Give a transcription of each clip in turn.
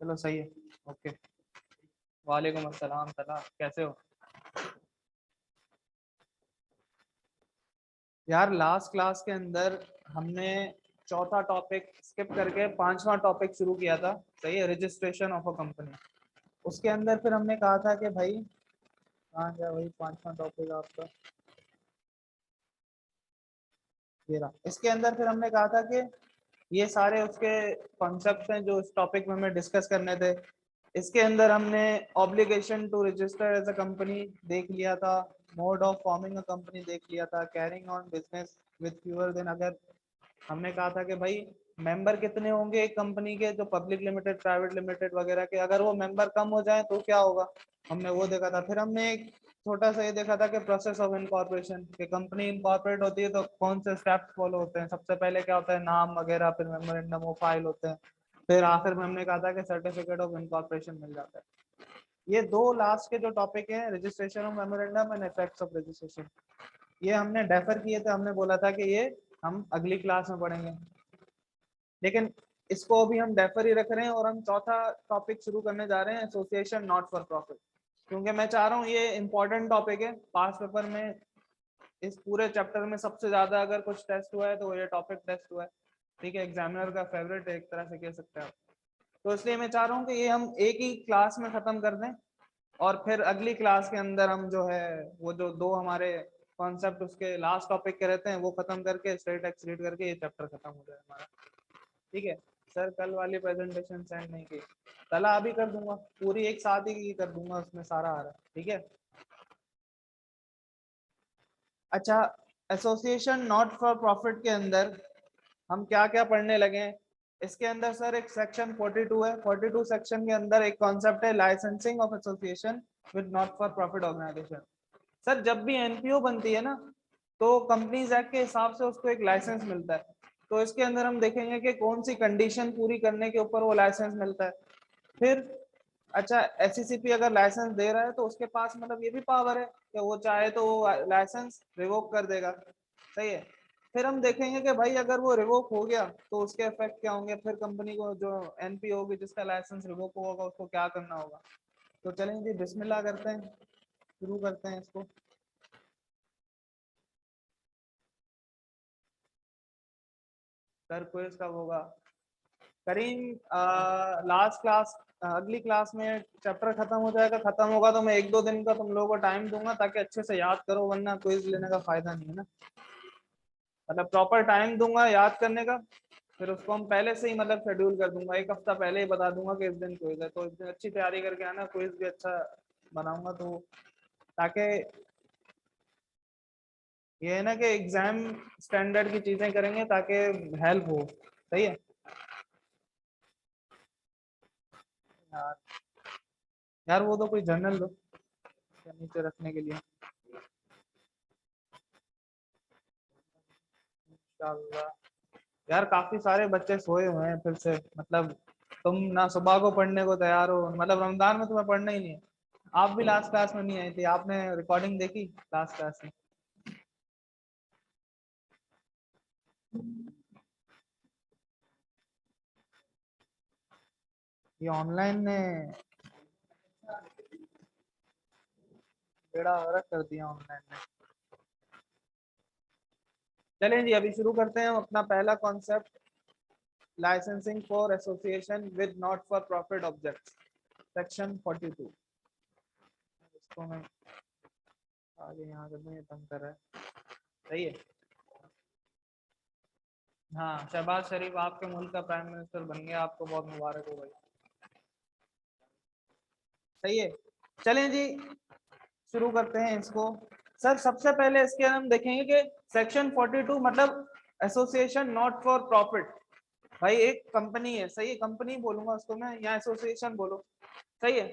चलो सही है। ओके। वालेकुम अस्सलाम तला, कैसे हो? यार लास्ट क्लास के अंदर हमने चौथा टॉपिक स्किप करके पांचवा टॉपिक शुरू किया था। सही है, रजिस्ट्रेशन ऑफ अ कंपनी। उसके अंदर फिर हमने कहा था कि भाई कहाँ गया वही पांचवा टॉपिक आपका, ये रहा। इसके अंदर फिर हमने कहा था कि ये सारे उसके कॉन्सेप्ट्स हैं जो इस टॉपिक में हमें डिस्कस करने थे। इसके अंदर हमने obligation to register as a company देख लिया था, mode of forming a company देख लिया था, carrying on business with fewer than, अगर हमने कहा था कि भाई मेंबर कितने होंगे एक कंपनी के, जो पब्लिक लिमिटेड प्राइवेट लिमिटेड वगैरह के, अगर वो मेंबर कम हो जाए तो क्या होगा, हमने वो देखा था। फिर हमने एक छोटा सा ये देखा था कि प्रोसेस ऑफ इनकॉर्पोरेशन, कि कंपनी इनकॉर्पोरेट होती है तो कौन से स्टेप्स फॉलो होते हैं। सबसे पहले क्या होता है, नाम वगैरह, फिर मेमोरेंडम ऑफ फाइल होते हैं, फिर आखिर में हमने कहा था कि सर्टिफिकेट ऑफ इनकॉर्पोरेशन मिल जाता है। ये दो लास्ट के जो टॉपिक हैं, registration of memorandum and effects of registration, ये हमने डेफर किए थे। हमने बोला था कि ये हम अगली क्लास में पढ़ेंगे, लेकिन इसको अभी हम डेफर ही रख रहे हैं और हम चौथा टॉपिक शुरू करने जा रहे हैं, एसोसिएशन नॉट फॉर प्रॉफिट। क्योंकि मैं चाह रहा हूँ, ये इंपॉर्टेंट टॉपिक है, पास पेपर में इस पूरे चैप्टर में सबसे ज्यादा अगर कुछ टेस्ट हुआ है तो ये टॉपिक टेस्ट हुआ है। ठीक है, एग्जामिनर का फेवरेट है एक तरह से कह सकते हैं आप। तो इसलिए मैं चाह रहा हूँ कि ये हम एक ही क्लास में खत्म कर दें, और फिर अगली क्लास के अंदर हम जो है वो जो दो हमारे कॉन्सेप्ट उसके लास्ट टॉपिक के रहते हैं वो खत्म करके स्ट्रेट एक्सरीड करके ये चैप्टर खत्म हो जाए हमारा। ठीक है सर, कल वाली प्रेजेंटेशन सेंड नहीं की, कल अभी कर दूंगा, पूरी एक साथ ही कर दूंगा, उसमें सारा आ रहा है। ठीक है। अच्छा, एसोसिएशन नॉट फॉर प्रॉफिट के अंदर हम क्या क्या पढ़ने लगे हैं। इसके अंदर सर एक सेक्शन 42 है, 42 सेक्शन के अंदर एक कॉन्सेप्ट है licensing of association with not for profit organisation. Sir जब भी एनपीओ बनती है ना, तो कंपनीज एक्ट के हिसाब से उसको एक लाइसेंस मिलता है। तो इसके अंदर हम देखेंगे कि कौन सी कंडीशन पूरी करने के ऊपर वो लाइसेंस मिलता है। फिर अच्छा, एससीसीपी अगर लाइसेंस दे रहा है तो उसके पास मतलब ये भी पावर है कि वो चाहे तो वो लाइसेंस रिवोक कर देगा। सही है। फिर हम देखेंगे कि भाई अगर वो रिवोक हो गया तो उसके इफेक्ट क्या होंगे, फिर कंपनी को जो एनपीओ होगी जिसका लाइसेंस रिवोक होगा उसको क्या करना होगा। तो चलेंगे जी, बिस्मिल्लाह करते हैं, शुरू करते हैं इसको। सर क्विज कब होगा? करीम, लास्ट क्लास, अगली क्लास में चैप्टर खत्म हो जाएगा, खत्म होगा तो मैं एक दो दिन का तुम लोगों को टाइम दूंगा ताकि अच्छे से याद करो, वरना क्विज लेने का फायदा नहीं है ना। मतलब प्रॉपर टाइम दूंगा याद करने का, फिर उसको हम पहले से ही मतलब शेड्यूल कर दूंगा, एक हफ्ता पहले ही बता दूंगा कि इस दिन क्विज है, तो इस दिन अच्छी तैयारी करके आना, क्विज भी अच्छा बनाऊंगा तो, ताकि ये है ना कि एग्जाम स्टैंडर्ड की चीजें करेंगे ताकि हेल्प हो। सही है यार। यार वो तो कोई जर्नल दो नीचे रखने के लिए, इंशाल्लाह। यार काफी सारे बच्चे सोए हुए हैं फिर से, मतलब तुम ना सुबह को पढ़ने को तैयार हो, मतलब रमजान में तुम्हें पढ़ना ही नहीं है। आप भी लास्ट क्लास में नहीं आई थी, आपने रिकॉर्डिंग देखी लास्ट क्लास में? ये ऑनलाइन ने बेड़ा गर्क कर दिया ऑनलाइन ने। चलें जी, अभी शुरू करते हैं अपना पहला concept, licensing for association with not for profit objects, section 42। इसको मैं आगे यहाँ कर दूँ, ये तंग कर रहा है। सही है। हाँ, शहबाज शरीफ आपके मुल्क का प्राइम मिनिस्टर बन गया, आपको बहुत मुबारक हो भाई। सही है। चलें जी, शुरू करते हैं इसको। सर सबसे पहले इसके हम देखेंगे कि सेक्शन 42 मतलब एसोसिएशन नॉट फॉर प्रॉफिट। भाई एक कंपनी है, सही है, कंपनी बोलूंगा उसको मैं, या एसोसिएशन बोलो। सही है।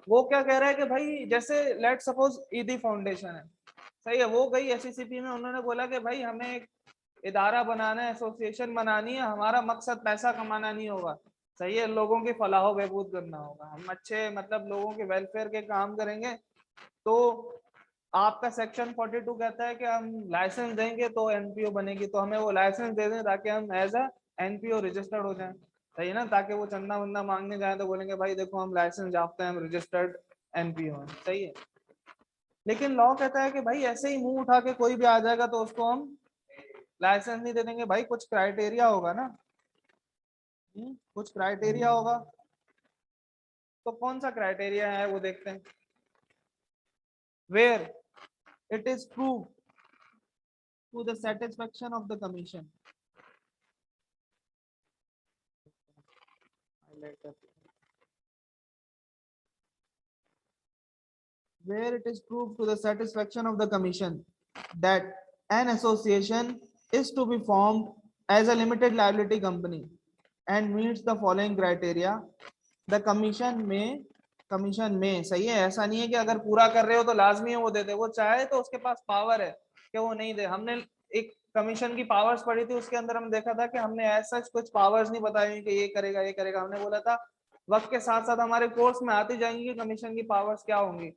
वो क्या कह रहा है कि भाई जैसे लेट सपोज ईदी फाउंडेशन है, सही है, वो गई एससीसीपी में, उन्होंने बोला कि भाई हमें एक इदारा बनाना है, एसोसिएशन बनानी है, हमारा मकसद पैसा कमाना नहीं होगा। सही है, लोगों की फलाह बहबूद करना होगा, हम अच्छे मतलब लोगों के वेलफेयर के काम करेंगे। तो आपका सेक्शन 42 कहता है कि हम लाइसेंस देंगे तो एनपीओ बनेगी, तो हमें वो लाइसेंस दे दें ताकि हम एज अ एनपीओ रजिस्टर्ड हो जाएं। सही है ना, ताकि वो चंदा वंदा मांगने जाए तो बोलेंगे भाई देखो हम लाइसेंस याफ्ता हैं, हम रजिस्टर्ड एनपीओ हैं। सही है। लेकिन लॉ कहता है कि भाई ऐसे ही मुंह उठा के कोई भी आ जाएगा तो उसको हम लाइसेंस नहीं दे देंगे। भाई कुछ क्राइटेरिया होगा ना, कुछ क्राइटेरिया होगा। तो कौन सा क्राइटेरिया है वो देखते हैं। Where it is prove to the satisfaction of the commission, where it is proved to the satisfaction of the commission that an association is to be formed as a limited liability company and meets the following criteria, the commission में सही है। ऐसा नहीं है कि अगर पूरा कर रहे हो तो लाजमी है वो दे दे, वो चाहे तो उसके पास पावर है कि वो नहीं दे। हमने एक कमीशन की पावर्स पढ़ी थी, उसके अंदर हम देखा था कि हमने ऐसा कुछ पावर्स नहीं बताई हुई कि ये करेगा ये करेगा। हमने बोला था वक्त के साथ साथ हमारे कोर्स में आती जाएंगी कि कमीशन की पावर्स क्या होंगी।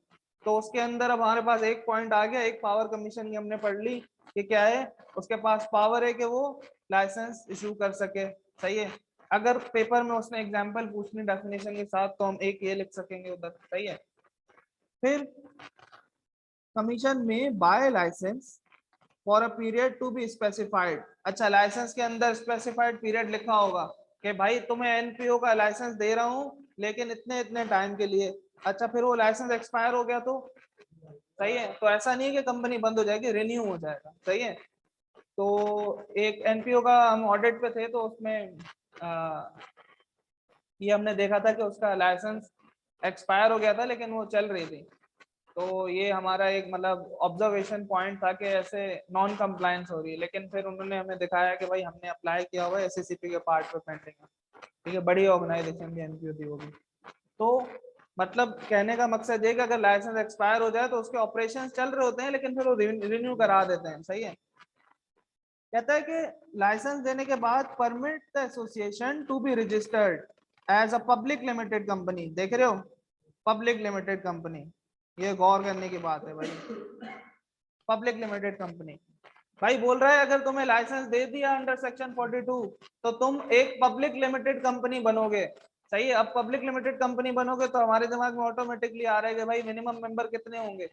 तो उसके अंदर अब हमारे पास एक पॉइंट आ गया, एक पावर कमीशन की हमने पढ़ ली कि क्या है, उसके पास पावर है कि वो लाइसेंस इशू कर सके। सही है। अगर पेपर में उसने एग्जांपल पूछनी डेफिनेशन के साथ तो हम एक ये लिख सकेंगे उधर। सही है। फिर कमीशन में by licence for a period to be specified. अच्छा, लाइसेंस के अंदर स्पेसिफाइड पीरियड लिखा होगा कि भाई तुम्हें एनपीओ का लाइसेंस दे रहा हूं लेकिन इतने इतने टाइम के लिए। अच्छा, फिर वो लाइसेंस एक्सपायर हो गया तो सही है, तो ऐसा नहीं है कि कंपनी बंद हो जाएगी, रिन्यू हो जाएगा। सही है। तो एक एनपीओ का हम ऑडिट पे थे तो उसमें ये हमने देखा था कि उसका लाइसेंस एक्सपायर हो गया था लेकिन वो चल रही थी। तो ये हमारा एक मतलब ऑब्जर्वेशन पॉइंट था कि ऐसे नॉन कंप्लायंस हो रही है। लेकिन फिर उन्होंने हमें दिखाया कि भाई हमने अप्लाई किया हुआ है, एसएससीपी के पार्ट पे पेंडिंग है। ठीक है, बड़ी ऑर्गेनाइजेशन की एनपीओ थी वो भी। तो मतलब कहने का मकसद ये कि अगर लाइसेंस एक्सपायर हो जाए तो उसके ऑपरेशन चल रहे होते हैं लेकिन फिर वो रिन्यू करा देते हैं। सही है। कहता है कि लाइसेंस देने के बाद permit the association to be registered as a public limited company. देख रहे हो, पब्लिक लिमिटेड कंपनी, ये गौर करने की बात है भाई। पब्लिक लिमिटेड कंपनी भाई बोल रहा है अगर तुम्हें लाइसेंस दे दिया अंडर सेक्शन 42 तो तुम एक पब्लिक लिमिटेड कंपनी बनोगे। सही है। अब पब्लिक लिमिटेड कंपनी बनोगे तो हमारे दिमाग में ऑटोमेटिकली आ रहा है कि भाई मिनिमम मेंबर कितने होंगे,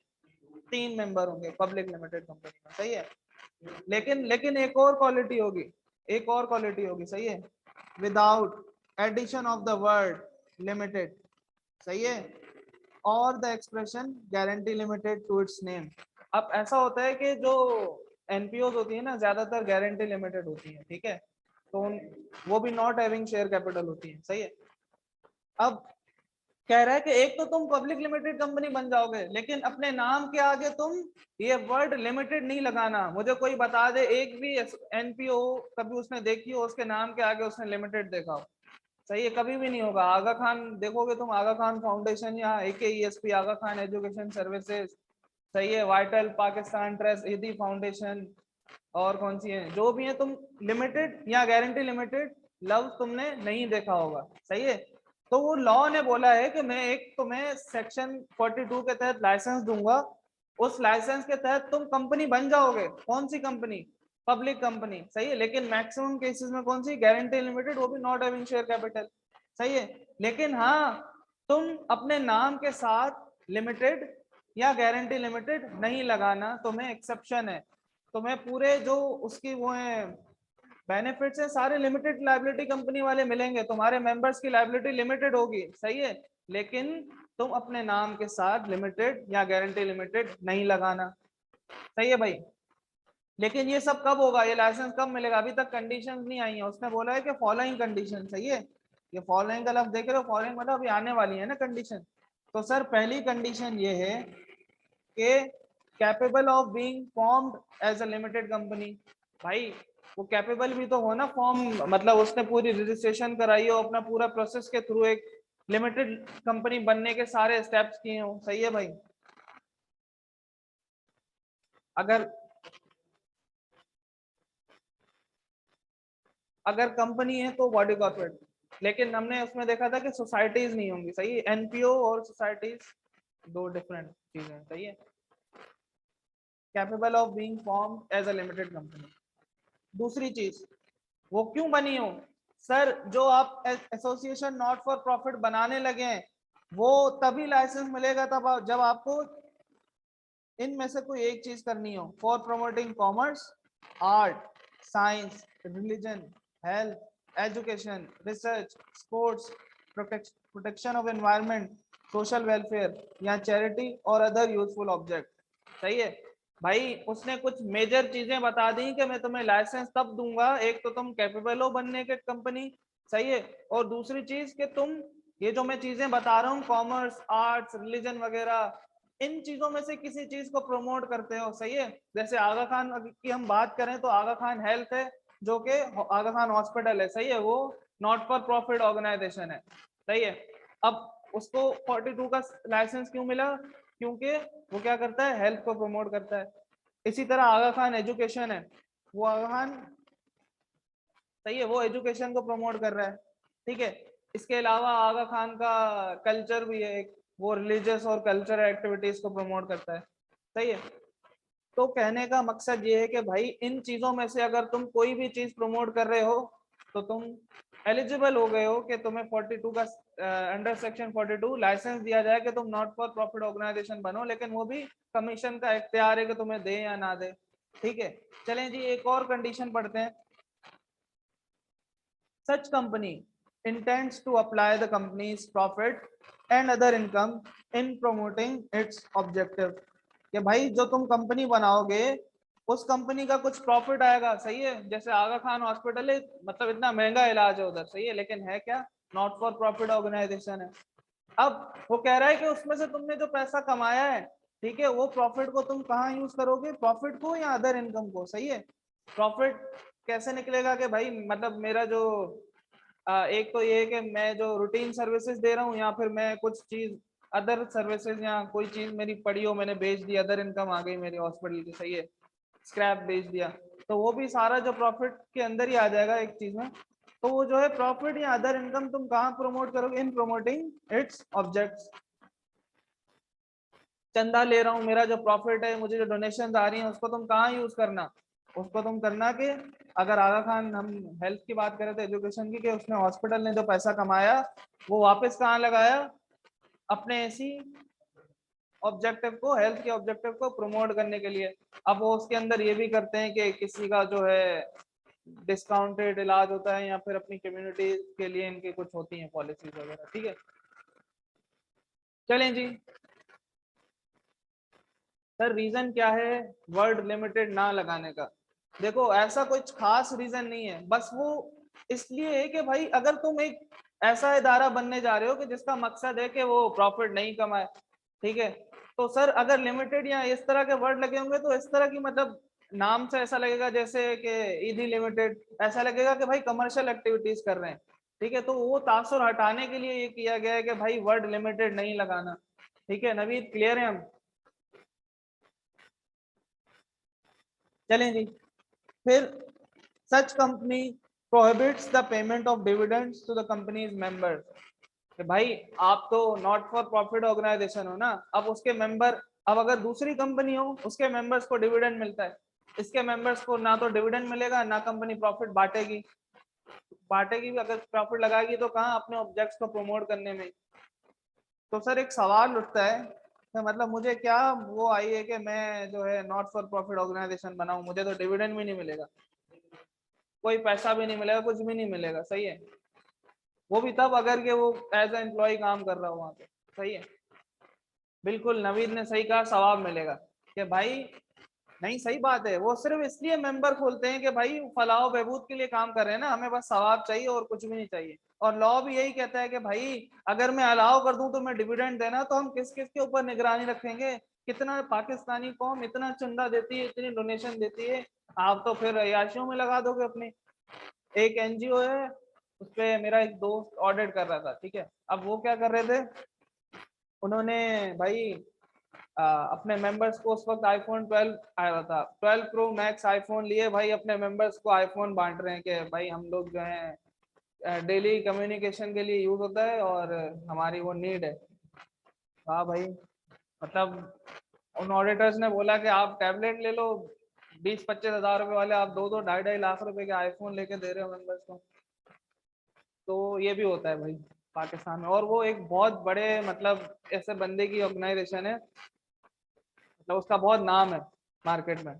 3 मेंबर होंगे पब्लिक लिमिटेड कंपनी में। सही है। लेकिन लेकिन एक और क्वालिटी होगी, एक और क्वालिटी होगी। सही है। Without addition of the word limited. सही है। और the expression guarantee limited to its name. अब ऐसा होता है कि जो एनपीओ होती है ना ज्यादातर गारंटी लिमिटेड होती है। ठीक है। तो वो भी नॉट हैविंग शेयर कैपिटल होती है। सही है। अब कह रहा है कि एक तो तुम पब्लिक लिमिटेड कंपनी बन जाओगे लेकिन अपने नाम के आगे तुम ये वर्ड लिमिटेड नहीं लगाना। मुझे कोई बता दे एक भी एनपीओ कभी उसने देखी हो उसके नाम के आगे उसने लिमिटेड देखा हो। सही है, कभी भी नहीं होगा। आगा खान देखोगे तुम, आगा खान फाउंडेशन या AKESP आगा खान एजुकेशन सर्विसेज। सही है। वाइटल पाकिस्तान ट्रस्ट ईदी फाउंडेशन और कौन सी है जो भी है, तुम लिमिटेड या गारंटी लिमिटेड लव तुमने नहीं देखा होगा। सही है। तो वो लॉ ने बोला है कि मैं एक तुम्हें सेक्शन 42 के तहत लाइसेंस दूंगा, उस लाइसेंस के तहत तुम कंपनी बन जाओगे। कौन सी कंपनी? Public company. सही है। लेकिन मैक्सिमम केसेस में कौन सी? गारंटी लिमिटेड, वो भी नॉट हैविंग शेयर कैपिटल। सही है। लेकिन हाँ, तुम अपने नाम के साथ लिमिटेड या गारंटी लिमिटेड नहीं लगाना, तुम्हें एक्सेप्शन है। तुम्हें पूरे जो उसकी वो है बेनिफिट्स है सारे लिमिटेड लाइबिलिटी कंपनी वाले मिलेंगे, तुम्हारे मेंबर्स की लाइबिलिटी लिमिटेड होगी। सही है। लेकिन तुम अपने नाम के साथ लिमिटेड या गारंटी लिमिटेड नहीं लगाना। सही है भाई। लेकिन ये सब कब होगा, ये लाइसेंस कब मिलेगा? अभी तक कंडीशंस नहीं आई है। उसने बोला है कि फॉलोइंग कंडीशन। सही है। ये फॉलोइंग का लफ्ज देख रहे हो, फॉलोइंग मतलब अभी आने वाली है ना कंडीशन। तो सर पहली कंडीशन ये है कि capable of being formed as a limited company. भाई वो कैपेबल भी तो हो ना फॉर्म, मतलब उसने पूरी रजिस्ट्रेशन कराई हो, अपना पूरा प्रोसेस के थ्रू एक लिमिटेड कंपनी बनने के सारे स्टेप्स किए हो। सही है भाई। अगर अगर कंपनी है तो बॉडी कॉर्पोरेट, लेकिन हमने उसमें देखा था कि सोसाइटीज नहीं होंगी। सही है। एनपीओ और सोसाइटीज दो डिफरेंट चीजें। सही है। Capable of being formed as a limited company. दूसरी चीज, वो क्यों बनी हो? सर जो आप एसोसिएशन नॉट फॉर प्रॉफिट बनाने लगे हैं वो तभी लाइसेंस मिलेगा तब जब आपको इनमें से कोई एक चीज करनी हो। For promoting commerce, art, science, religion, health, education, research, sports, protection of environment, social welfare या चैरिटी और अदर यूजफुल ऑब्जेक्ट। सही है भाई, उसने कुछ मेजर चीजें बता दी कि मैं तुम्हें लाइसेंस तब दूंगा, एक तो तुम कैपेबल हो बनने के कंपनी, सही है, और दूसरी चीज कि तुम ये जो मैं चीजें बता रहा हूँ कॉमर्स, आर्ट्स, रिलीजन वगैरह, इन चीजों में से किसी चीज को प्रमोट करते हो। सही है, जैसे आगा खान की हम बात करें तो आगा खान हेल्थ है जो कि आगा खान हॉस्पिटल है, सही है, वो नॉट फॉर प्रॉफिट ऑर्गेनाइजेशन है। सही है, अब उसको 42 का लाइसेंस क्यों मिला? क्योंकि वो क्या करता है, हेल्थ को प्रमोट करता है। इसी तरह आगा खान एजुकेशन है, वो आगा खान, सही है, वो एजुकेशन को प्रमोट कर रहा है। ठीक है, इसके अलावा आगा खान का कल्चर भी है एक, वो रिलीजियस और कल्चरल एक्टिविटीज को प्रमोट करता है। सही है, तो कहने का मकसद ये है कि भाई इन चीजों में से अगर तुम कोई भी चीज प्रमोट कर रहे हो तो तुम एलिजिबल हो गए हो कि तुम्हें 42 का अंडर सेक्शन 42 लाइसेंस दिया जाए कि तुम नॉट फॉर प्रॉफिट ऑर्गेनाइजेशन बनो, लेकिन वो भी कमीशन का इख्तियार है कि तुम्हें दे या ना दे। ठीक है, चलें जी एक और कंडीशन पढ़ते हैं। Such company intends to apply the company's profit and other income in promoting its objective। कि भाई जो तुम कंपनी बनाओगे उस कंपनी का कुछ प्रॉफिट आएगा, सही है, जैसे आगा खान हॉस्पिटल है, मतलब इतना महंगा इलाज है उधर, सही है, लेकिन है क्या, नॉट फॉर प्रॉफिट ऑर्गेनाइजेशन है। अब वो कह रहा है कि उसमें से तुमने जो पैसा कमाया है, ठीक है, वो प्रॉफिट को तुम कहाँ यूज करोगे, प्रॉफिट को या अदर इनकम को। सही है, प्रॉफिट कैसे निकलेगा कि भाई मतलब मेरा जो एक तो ये है कि मैं जो रूटीन सर्विसेज दे रहा हूँ या फिर मैं कुछ चीज अदर सर्विसेज या कोई चीज मेरी पड़ी हो मैंने बेच दी, अदर इनकम आ गई मेरी हॉस्पिटल की, सही है, स्क्रैप बेच दिया, तो वो भी सारा जो प्रॉफिट के अंदर ही आ जाएगा एक चीज में। तो वो जो है प्रॉफिट या अदर इनकम तुम कहाँ प्रमोट करोगे, इन प्रमोटिंग इट्स ऑब्जेक्ट्स। चंदा ले रहा हूँ, मेरा जो प्रॉफिट है, मुझे जो डोनेशन आ रही है, उसको तुम कहाँ यूज करना, उसको तुम करना कि अगर आगा खान, हम हेल्थ की बात करें तो एजुकेशन की, कि उसने हॉस्पिटल ने जो पैसा कमाया वो वापस कहाँ लगाया, अपने ऐसी ऑब्जेक्टिव को, हेल्थ के ऑब्जेक्टिव को प्रमोट करने के लिए। अब वो उसके अंदर ये भी करते हैं कि किसी का जो है डिस्काउंटेड इलाज होता है या फिर अपनी कम्युनिटी के लिए इनकी कुछ होती हैं पॉलिसीज वगैरह। ठीक है, चलें जी, सर रीजन क्या है वर्ड लिमिटेड ना लगाने का? देखो ऐसा कुछ खास रीजन नहीं है, बस वो इसलिए है कि भाई अगर तुम एक ऐसा इदारा बनने जा रहे हो कि जिसका मकसद है कि वो प्रॉफिट नहीं कमाए, ठीक है, तो सर अगर लिमिटेड या इस तरह के वर्ड लगे होंगे तो इस तरह की मतलब नाम से ऐसा लगेगा जैसे कि ईदी लिमिटेड, ऐसा लगेगा कि भाई कमर्शियल एक्टिविटीज कर रहे हैं। ठीक है, तो वो तासुर हटाने के लिए ये किया गया है कि भाई वर्ड लिमिटेड नहीं लगाना। ठीक है नवीद, क्लियर है हम? चलें जी, फिर such company prohibits the payment of dividends to the company's members. कि भाई आप तो नॉट फॉर प्रॉफिट ऑर्गेनाइजेशन हो ना, अब उसके मेंबर, अब अगर दूसरी कंपनी हो उसके मेंबर्स को डिविडेंड मिलता है, इसके मेंबर्स को ना तो डिविडेंड मिलेगा ना कंपनी प्रॉफिट बांटेगी। बांटेगी भी, अगर प्रॉफिट लगाएगी तो कहाँ, अपने ऑब्जेक्ट्स को प्रमोट करने में। तो सर एक सवाल उठता है तो मतलब मुझे क्या वो आई है कि मैं जो है नॉट फॉर प्रॉफिट ऑर्गेनाइजेशन बनाऊं, मुझे तो डिविडेंड भी नहीं मिलेगा, कोई पैसा भी नहीं मिलेगा, कुछ भी नहीं मिलेगा। सही है, वो भी तब अगर के वो एज ए एम्प्लॉय काम कर रहा हो वहां पे। सही है, बिल्कुल नवीद ने सही कहा, सवाब मिलेगा कि भाई, नहीं सही बात है, वो सिर्फ इसलिए मेंबर खोलते हैं कि भाई फलाह बहबूद के लिए काम कर रहे हैं ना, हमें बस सवाब चाहिए और कुछ भी नहीं चाहिए। और लॉ भी यही कहता है कि भाई अगर मैं अलाउ कर दूं तो मैं डिविडेंड देना, तो हम किस किस के ऊपर निगरानी रखेंगे, कितना पाकिस्तानी कौम इतना चंदा देती है, इतनी डोनेशन देती है, आप तो फिर अयाशियों में लगा दोगे अपनी। एक एनजीओ है, उसपे मेरा एक दोस्त ऑडिट कर रहा था, ठीक है, अब वो क्या कर रहे थे, उन्होंने भाई अपने मेंबर्स को, उस वक्त आईफोन 12 आया था, 12 प्रो मैक्स आईफोन लिए भाई, अपने मेंबर्स को आईफोन बांट रहे हैं कि भाई हम लोग जो है डेली कम्युनिकेशन के लिए यूज होता है और हमारी वो नीड है। हाँ भाई, मतलब उन ऑडिटर्स ने बोला कि आप टैबलेट ले लो 20-25 हजार रुपए वाले, आप 2-2 ढाई-ढाई लाख रुपए के आईफोन लेके दे रहे हो मेंबर्स को। तो ये भी होता है भाई पाकिस्तान में, और वो एक बहुत बड़े मतलब ऐसे बंदे की ऑर्गेनाइजेशन है, मतलब उसका बहुत नाम है मार्केट में,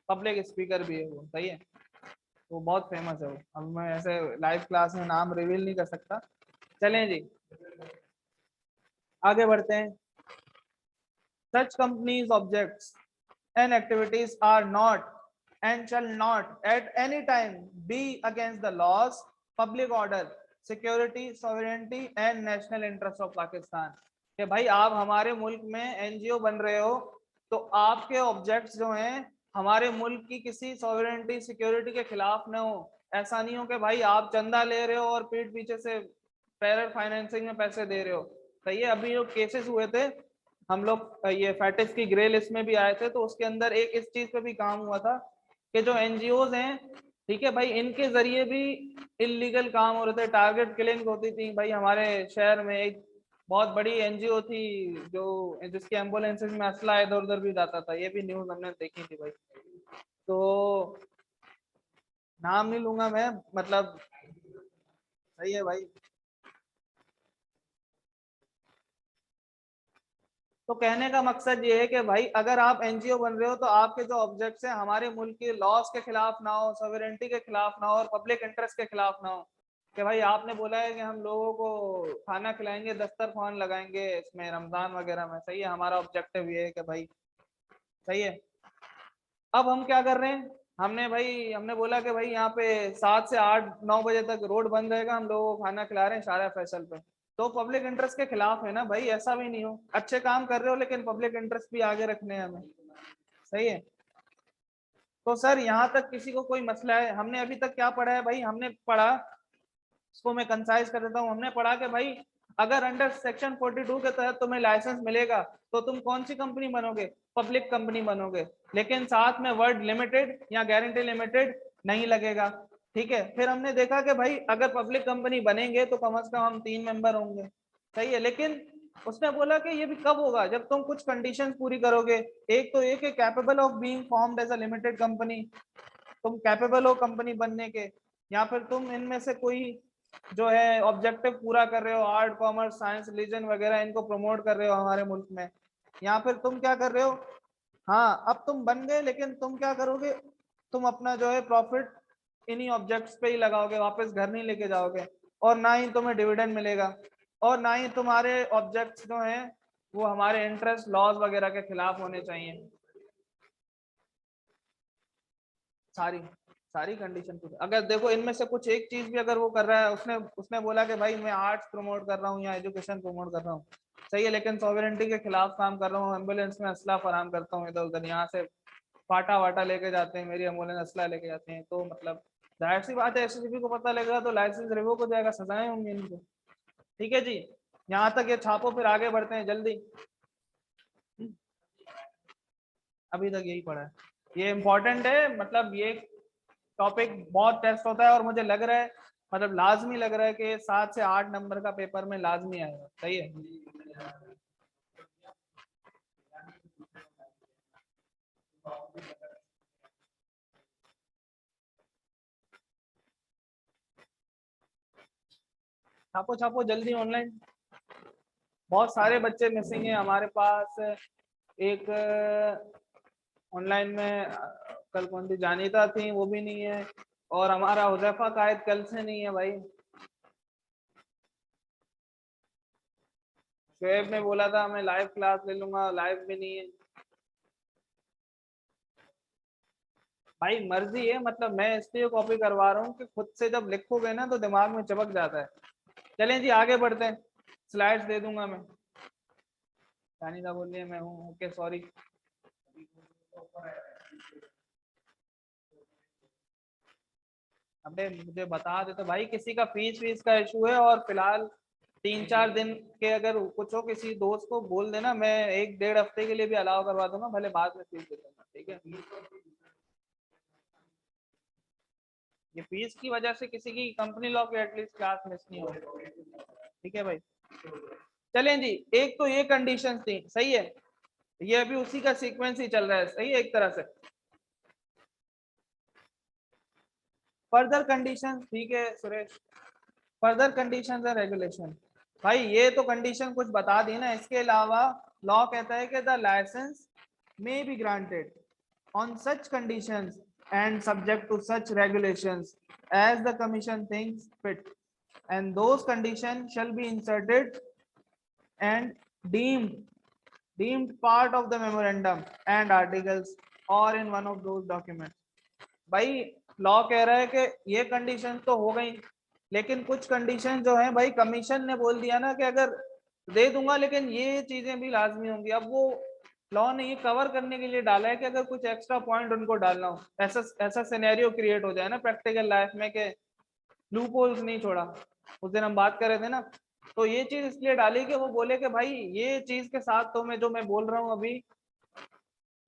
पब्लिक स्पीकर भी है वो, सही है, वो बहुत फेमस है वो। अब मैं ऐसे लाइव क्लास में नाम रिवील नहीं कर सकता। चलें जी आगे बढ़ते हैं। Such companies objects and activities are not and shall not at any time be against the laws, public order, security, sovereignty and national interest of Pakistan। कि भाई आप हमारे मुल्क में एनजीओ बन रहे हो तो आपके ऑब्जेक्ट्स जो हैं हमारे मुल्क की किसी सॉवरेनिटी सिक्योरिटी के खिलाफ न हो। ऐसा नहीं हो कि भाई आप चंदा ले रहे हो और पीठ पीछे से पैरल फाइनेंसिंग में पैसे दे रहे हो। सही है, अभी जो केसेस हुए थे हम लोग ये फैटिस की ग्रे लिस्ट में भी आए थे, तो उसके अंदर एक इस चीज पे भी काम हुआ था कि जो एनजीओज हैं, ठीक है भाई, इनके जरिए भी इलीगल काम हो रहे थे, टारगेट किलिंग होती थी। भाई हमारे शहर में एक बहुत बड़ी एनजीओ थी जो जिसके एम्बुलेंसेज में असला इधर उधर भी जाता था, ये भी न्यूज हमने देखी थी भाई। तो नाम नहीं लूंगा मैं, मतलब सही है भाई। तो कहने का मकसद ये है कि भाई अगर आप एनजीओ बन रहे हो तो आपके जो ऑब्जेक्ट्स हैं हमारे मुल्क के लॉस के खिलाफ ना हो, सॉवरेनिटी के खिलाफ ना हो और पब्लिक इंटरेस्ट के खिलाफ ना हो। कि भाई आपने बोला है कि हम लोगों को खाना खिलाएंगे, दस्तरखान लगाएंगे इसमें रमजान वगैरह में, सही है, हमारा ऑब्जेक्टिव ये है कि भाई सही है। अब हम क्या कर रहे हैं, हमने बोला कि भाई यहाँ पे 7 से 8 9 बजे तक रोड बंद रहेगा, हम लोगों को खाना खिला रहे हैं शारा फैसल पे। तो पब्लिक इंटरेस्ट के खिलाफ है ना भाई, ऐसा भी नहीं हो, अच्छे काम कर रहे हो लेकिन पब्लिक इंटरेस्ट भी आगे रखने हैं हमें, सही है। तो सर यहाँ तक किसी को कोई मसला है? हमने अभी तक क्या पढ़ा है भाई, हमने पढ़ा, इसको मैं कंसाइज कर देता हूँ। हमने पढ़ा कि भाई अगर अंडर सेक्शन 42 के तहत तुम्हें लाइसेंस मिलेगा तो तुम कौन सी कंपनी बनोगे? पब्लिक कंपनी बनोगे, लेकिन साथ में वर्ड लिमिटेड या गारंटी लिमिटेड नहीं लगेगा। ठीक है, फिर हमने देखा कि भाई अगर पब्लिक कंपनी बनेंगे तो कम से कम हम 3 मेंबर होंगे, सही है। लेकिन उसने बोला कि ये भी कब होगा, जब तुम कुछ कंडीशंस पूरी करोगे। एक तो ये कि capable of being formed as a limited company, तुम कैपेबल हो कंपनी बनने के, या फिर तुम इनमें से कोई जो है ऑब्जेक्टिव पूरा कर रहे हो, आर्ट कॉमर्स साइंस रिलीजन वगैरह इनको प्रमोट कर रहे हो हमारे मुल्क में, या फिर तुम क्या कर रहे हो, हाँ अब तुम बन गए लेकिन तुम क्या करोगे, तुम अपना जो है प्रॉफिट इन्हीं ऑब्जेक्ट्स पे ही लगाओगे, वापस घर नहीं लेके जाओगे, और ना ही तुम्हें डिविडेंड मिलेगा, और ना ही तुम्हारे ऑब्जेक्ट्स जो हैं वो हमारे इंटरेस्ट लॉज वगैरह के खिलाफ होने चाहिए। सारी सारी कंडीशन पूरी, अगर देखो इनमें से कुछ एक चीज भी अगर वो कर रहा है, उसने उसने बोला कि भाई मैं आर्ट्स प्रमोट कर रहा हूँ या एजुकेशन प्रमोट कर रहा हूँ, सही है, लेकिन सॉवरेनिटी के खिलाफ काम कर रहा हूँ, एम्बुलेंस में असला फराम करता हूँ, इधर उधर यहाँ से फाटा वाटा लेके जाते हैं, मेरी एम्बुलेंस असला लेके जाते हैं, तो मतलब जाहिर सी बात है एसएसबी को पता लगेगा तो लाइसेंस रिवोक हो जाएगा, सजाएं होंगी इनको। ठीक है जी, यहाँ तक ये छापो, फिर आगे बढ़ते हैं जल्दी। अभी तक यही पढ़ा है, ये इंपॉर्टेंट है, मतलब ये टॉपिक बहुत टेस्ट होता है और मुझे लग रहा है, मतलब लाजमी लग रहा है कि 7 से 8 नंबर का पेपर में लाजमी आएगा, सही है। छापो छापो जल्दी ऑनलाइन, बहुत सारे बच्चे मिसिंग है हमारे पास। एक ऑनलाइन में कल कौन सी जानिता थी, वो भी नहीं है, और हमारा हुजैफा कायद कल से नहीं है भाई। शुएब ने बोला था मैं लाइव क्लास ले लूंगा, लाइव भी नहीं है भाई, मर्जी है, मतलब मैं इसलिए कॉपी करवा रहा हूँ कि खुद से जब लिखोगे ना तो दिमाग में चपक जाता है। चलें जी आगे बढ़ते हैं, स्लाइड्स दे दूंगा मैं। जानिदा बोलिए मैं हूँ, ओके सॉरी। अबे मुझे बता दे तो भाई, किसी का फीस वीस का इशू है और फिलहाल 3 4 दिन के अगर कुछ हो, किसी दोस्त को बोल देना, मैं 1 1.5 हफ्ते के लिए भी अलाउ करवा दूंगा, भले बाद में फीस दे देना, ठीक है। ये फीस की वजह से किसी की कंपनी लॉ की एटलीस्ट क्लास मिस नहीं हो, ठीक है भाई। चलें जी, एक तो ये कंडीशन थी, सही है, ये अभी उसी का सीक्वेंस ही चल रहा है, सही है एक तरह से। फर्दर कंडीशन, ठीक है Suresh, further conditions and regulation, भाई ये तो कंडीशन कुछ बता दी ना, इसके अलावा लॉ कहता है कि the licence may be granted on such conditions and subject to such regulations as the commission thinks fit, and those conditions shall be inserted and deemed part of the memorandum and articles or in one of those documents. भाई law कह रहा है कि ये condition तो हो गई, लेकिन कुछ कंडीशन जो है भाई कमीशन ने बोल दिया ना कि अगर दे दूंगा लेकिन ये चीजें भी लाजमी होंगी। अब वो लॉ ने ये कवर करने के लिए डाला है कि अगर कुछ एक्स्ट्रा पॉइंट उनको डालना हो, ऐसा ऐसा सिनेरियो क्रिएट हो जाए ना प्रैक्टिकल लाइफ में कि लूप होल्स नहीं छोड़ा, उस दिन हम बात कर रहे थे ना, तो ये चीज इसलिए डाली कि वो बोले कि भाई ये चीज के साथ तो मैं जो मैं बोल रहा हूँ अभी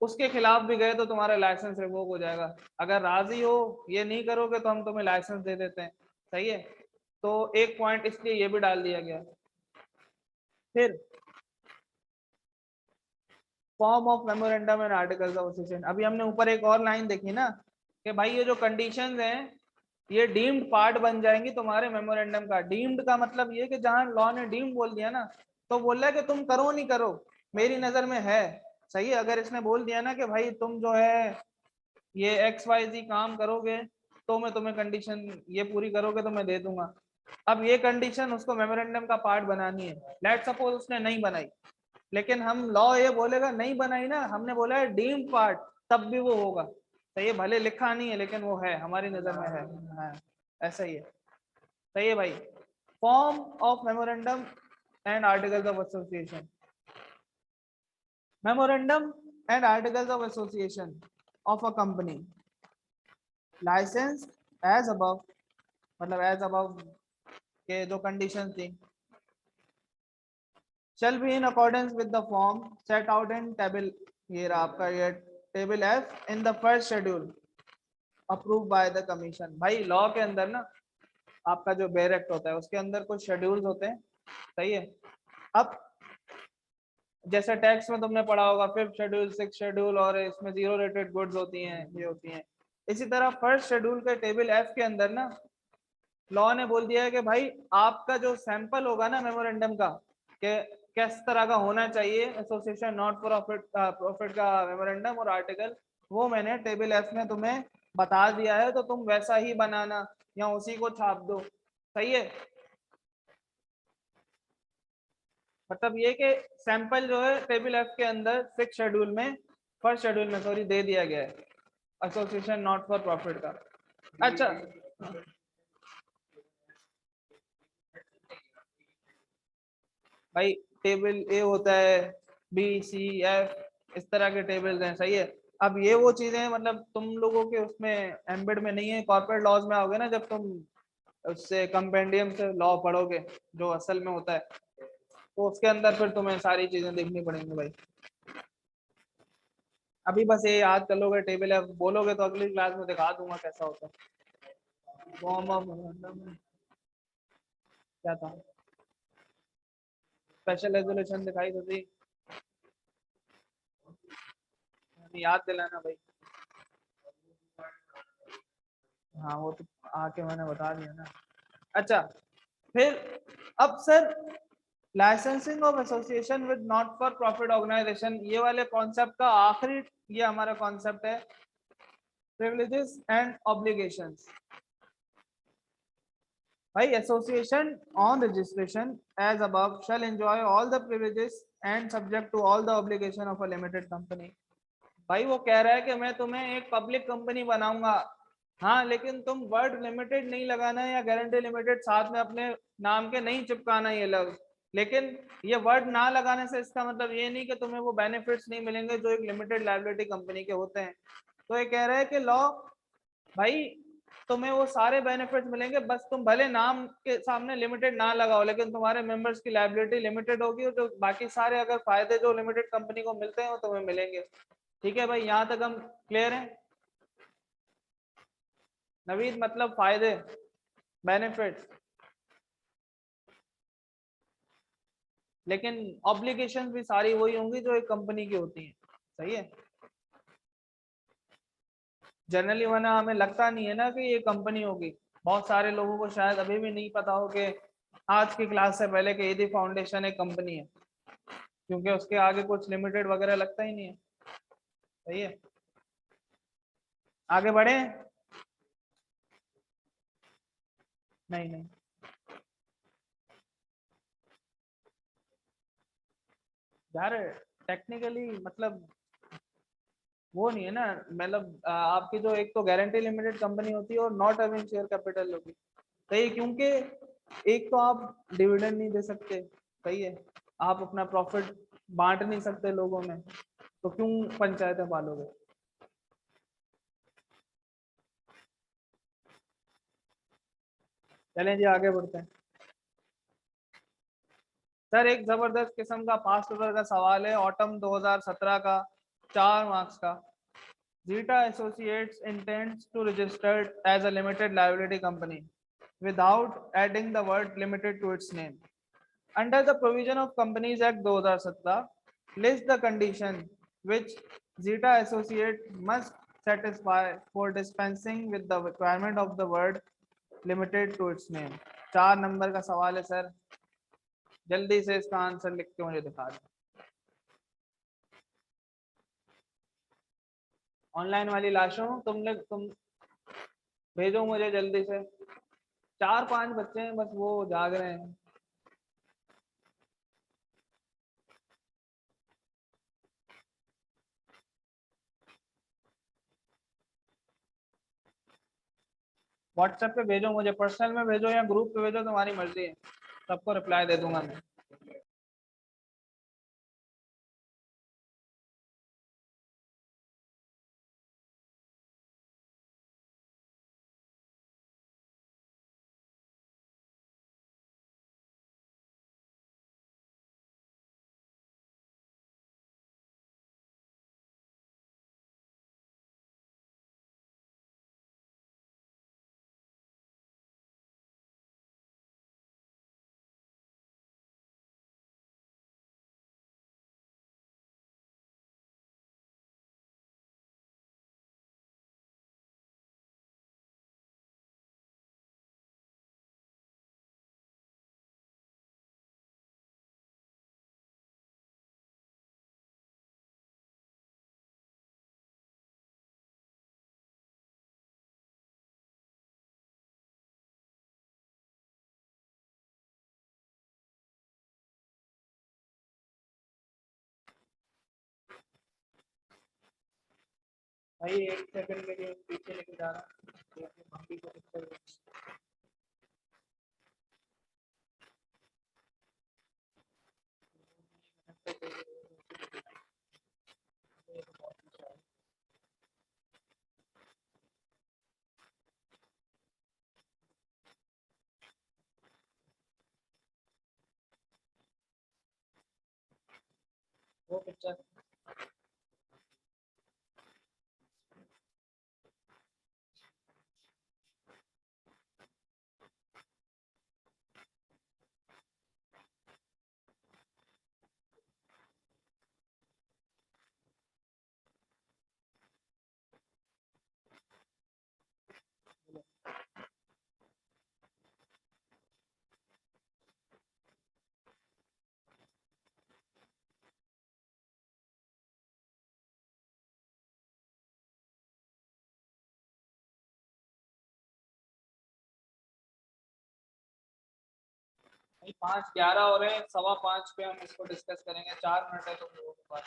उसके खिलाफ भी गए तो तुम्हारा लाइसेंस रिवोक हो जाएगा, अगर राजी हो ये नहीं करोगे तो हम तुम्हें लाइसेंस दे देते हैं। सही है, तो एक पॉइंट इसलिए ये भी डाल दिया गया। फिर form of memorandum and articles of association, अभी हमने ऊपर एक और लाइन देखी ना कि भाई ये जो कंडीशंस हैं ये डीम्ड पार्ट बन जाएंगी तुम्हारे मेमोरेंडम का। डीम्ड का मतलब ये कि जहां लॉ ने डीम बोल दिया ना, तो बोल रहा है कि तुम करो नहीं करो मेरी नजर में है। सही है, अगर इसने बोल दिया ना कि भाई तुम जो है ये XYZ काम करोगे तो मैं तुम्हें कंडीशन ये पूरी करोगे तो मैं दे दूंगा। अब ये कंडीशन उसको मेमोरेंडम का पार्ट बनानी है, लेट सपोज उसने नहीं बनाई, लेकिन हम लॉ ये बोलेगा नहीं बनाई ना, हमने बोला है डीम्ड पार्ट, तब भी वो होगा। सही है, भले लिखा नहीं है लेकिन वो है, हमारी नजर में है। हाँ ऐसा ही है। सही है भाई। Form of memorandum and articles of association, memorandum and articles of association of a company licence as above, मतलब एज अबव के जो कंडीशन थी, shall be in accordance with the form set out in table, ये रहा आपका ये table F in the first schedule approved by the commission। भाई law के अंदर ना आपका जो बेयर एक्ट होता है उसके अंदर कुछ शेड्यूल्स होते हैं। सही है, अब जैसे टैक्स में तुमने पढ़ा होगा 5th शेड्यूल 6th शेड्यूल, और इसमें जीरो रेटेड गुड्स होती हैं, ये होती हैं। इसी तरह फर्स्ट शेड्यूल के टेबल F के अंदर ना लॉ ने बोल दिया है कि भाई आपका जो सैंपल होगा ना मेमोरेंडम का कि किस तरह का होना चाहिए एसोसिएशन नॉट प्रॉफिट प्रॉफिट का मेमोरेंडम और आर्टिकल, वो मैंने टेबल F में तुम्हें बता दिया है, तो तुम वैसा ही बनाना या उसी को छाप दो। सही है, मतलब ये कि सैंपल जो है टेबल F के अंदर 6 शेड्यूल में, फर्स्ट शेड्यूल में सॉरी दे दिया गया है एसोसिएशन नॉट फॉर प्रॉफिट का। अच्छा भाई टेबल ए होता है, B C F इस तरह के टेबल्स हैं। सही है, अब ये वो चीजें हैं मतलब तुम लोगों के उसमें एम्बेड में नहीं है, कॉर्पोरेट लॉज में आओगे ना जब तुम उससे कंपेंडियम से लॉ पढ़ोगे जो असल में होता है, तो उसके अंदर फिर तुम्हें सारी चीजें देखनी पड़ेंगी भाई। अभी बस ये याद कर लोगे, टेबल है बोलोगे तो अगली क्लास में दिखा दूंगा कैसा होता है। फॉर्म ऑफ क्या था, स्पेशल रेजोल्यूशन दिखाई तो थी, याद दिलाना भाई। हाँ वो तो आके मैंने बता दिया ना। अच्छा फिर अब sir licensing of association with not for profit organisation, ये वाले कॉन्सेप्ट का आखिरी ये हमारा कॉन्सेप्ट है, प्रिविलेजेस एंड ऑब्लिगेशंस। भाई association on registration as above shall enjoy all the privileges and subject to all the obligation of a limited company. भाई वो कह रहा है कि मैं तुम्हें एक पब्लिक कंपनी बनाऊंगा, हाँ लेकिन तुम वर्ड लिमिटेड नहीं लगाना है या गारंटी लिमिटेड साथ में अपने नाम के नहीं चिपकाना ये लफ्ज, लेकिन ये वर्ड ना लगाने से इसका मतलब ये नहीं कि तुम्हें वो बेनिफिट्स नहीं मिलेंगे जो एक लिमिटेड लायबिलिटी कंपनी के होते हैं। तो ये कह रहा है कि लॉ भाई तुम्हें वो सारे बेनिफिट्स मिलेंगे, बस तुम भले नाम के सामने लिमिटेड ना लगाओ लेकिन तुम्हारे मेंबर्स की लायबिलिटी लिमिटेड होगी, और जो बाकी सारे अगर फायदे जो लिमिटेड कंपनी को मिलते हैं वो तुम्हें मिलेंगे। ठीक है भाई, यहाँ तक हम क्लियर हैं। नवीद मतलब फायदे, बेनिफिट, लेकिन ऑब्लिगेशन भी सारी वही होंगी जो एक कंपनी की होती हैं। सही है, जनरली वरना हमें लगता नहीं है ना कि ये कंपनी होगी, बहुत सारे लोगों को शायद अभी भी नहीं पता हो कि आज की क्लास से पहले कि ईदी फाउंडेशन एक कंपनी है, क्योंकि उसके आगे कुछ लिमिटेड वगैरह लगता ही नहीं है। सही है, आगे बढ़े। नहीं नहीं, यार टेक्निकली मतलब वो नहीं है ना, मतलब आपकी जो एक तो गारंटी लिमिटेड कंपनी होती है और नॉट हैविंग शेयर कैपिटल होगी। सही है, क्योंकि एक तो आप डिविडेंड नहीं दे सकते, सही है, आप अपना प्रॉफिट बांट नहीं सकते लोगों में, तो क्यों पंचायतें पालोगे। चलें जी आगे बढ़ते हैं। सर एक जबरदस्त किस्म का पास्ट पेपर का सवाल है, ऑटम 2017 का, 4 मार्क्स का। Zeta associates intends to registered as a limited liability company without adding the word limited to its name. Under the provision of Companies Act 2017, list the condition which Zeta Associate must satisfy for dispensing with the requirement of the word limited to its name. 4 number का सवाल है sir, जल्दी से इसका answer लिख के मुझे दिखा दें। ऑनलाइन वाली लाशों, तुम भेजो मुझे जल्दी से। 4-5 बच्चे हैं बस, वो जाग रहे हैं। व्हाट्सएप पे भेजो मुझे, पर्सनल में भेजो या ग्रुप पे भेजो, तुम्हारी मर्जी है, सबको रिप्लाई दे दूंगा मैं। भाई 1 सेकंड के लिए पीछे लेके जा रहा हूँ, मम्मी को दिक्कत वो पिक्चर। भाई 5:11 हो रहे हैं, 5:15 पे हम इसको डिस्कस करेंगे, 4 मिनट है तुम लोगों के पास।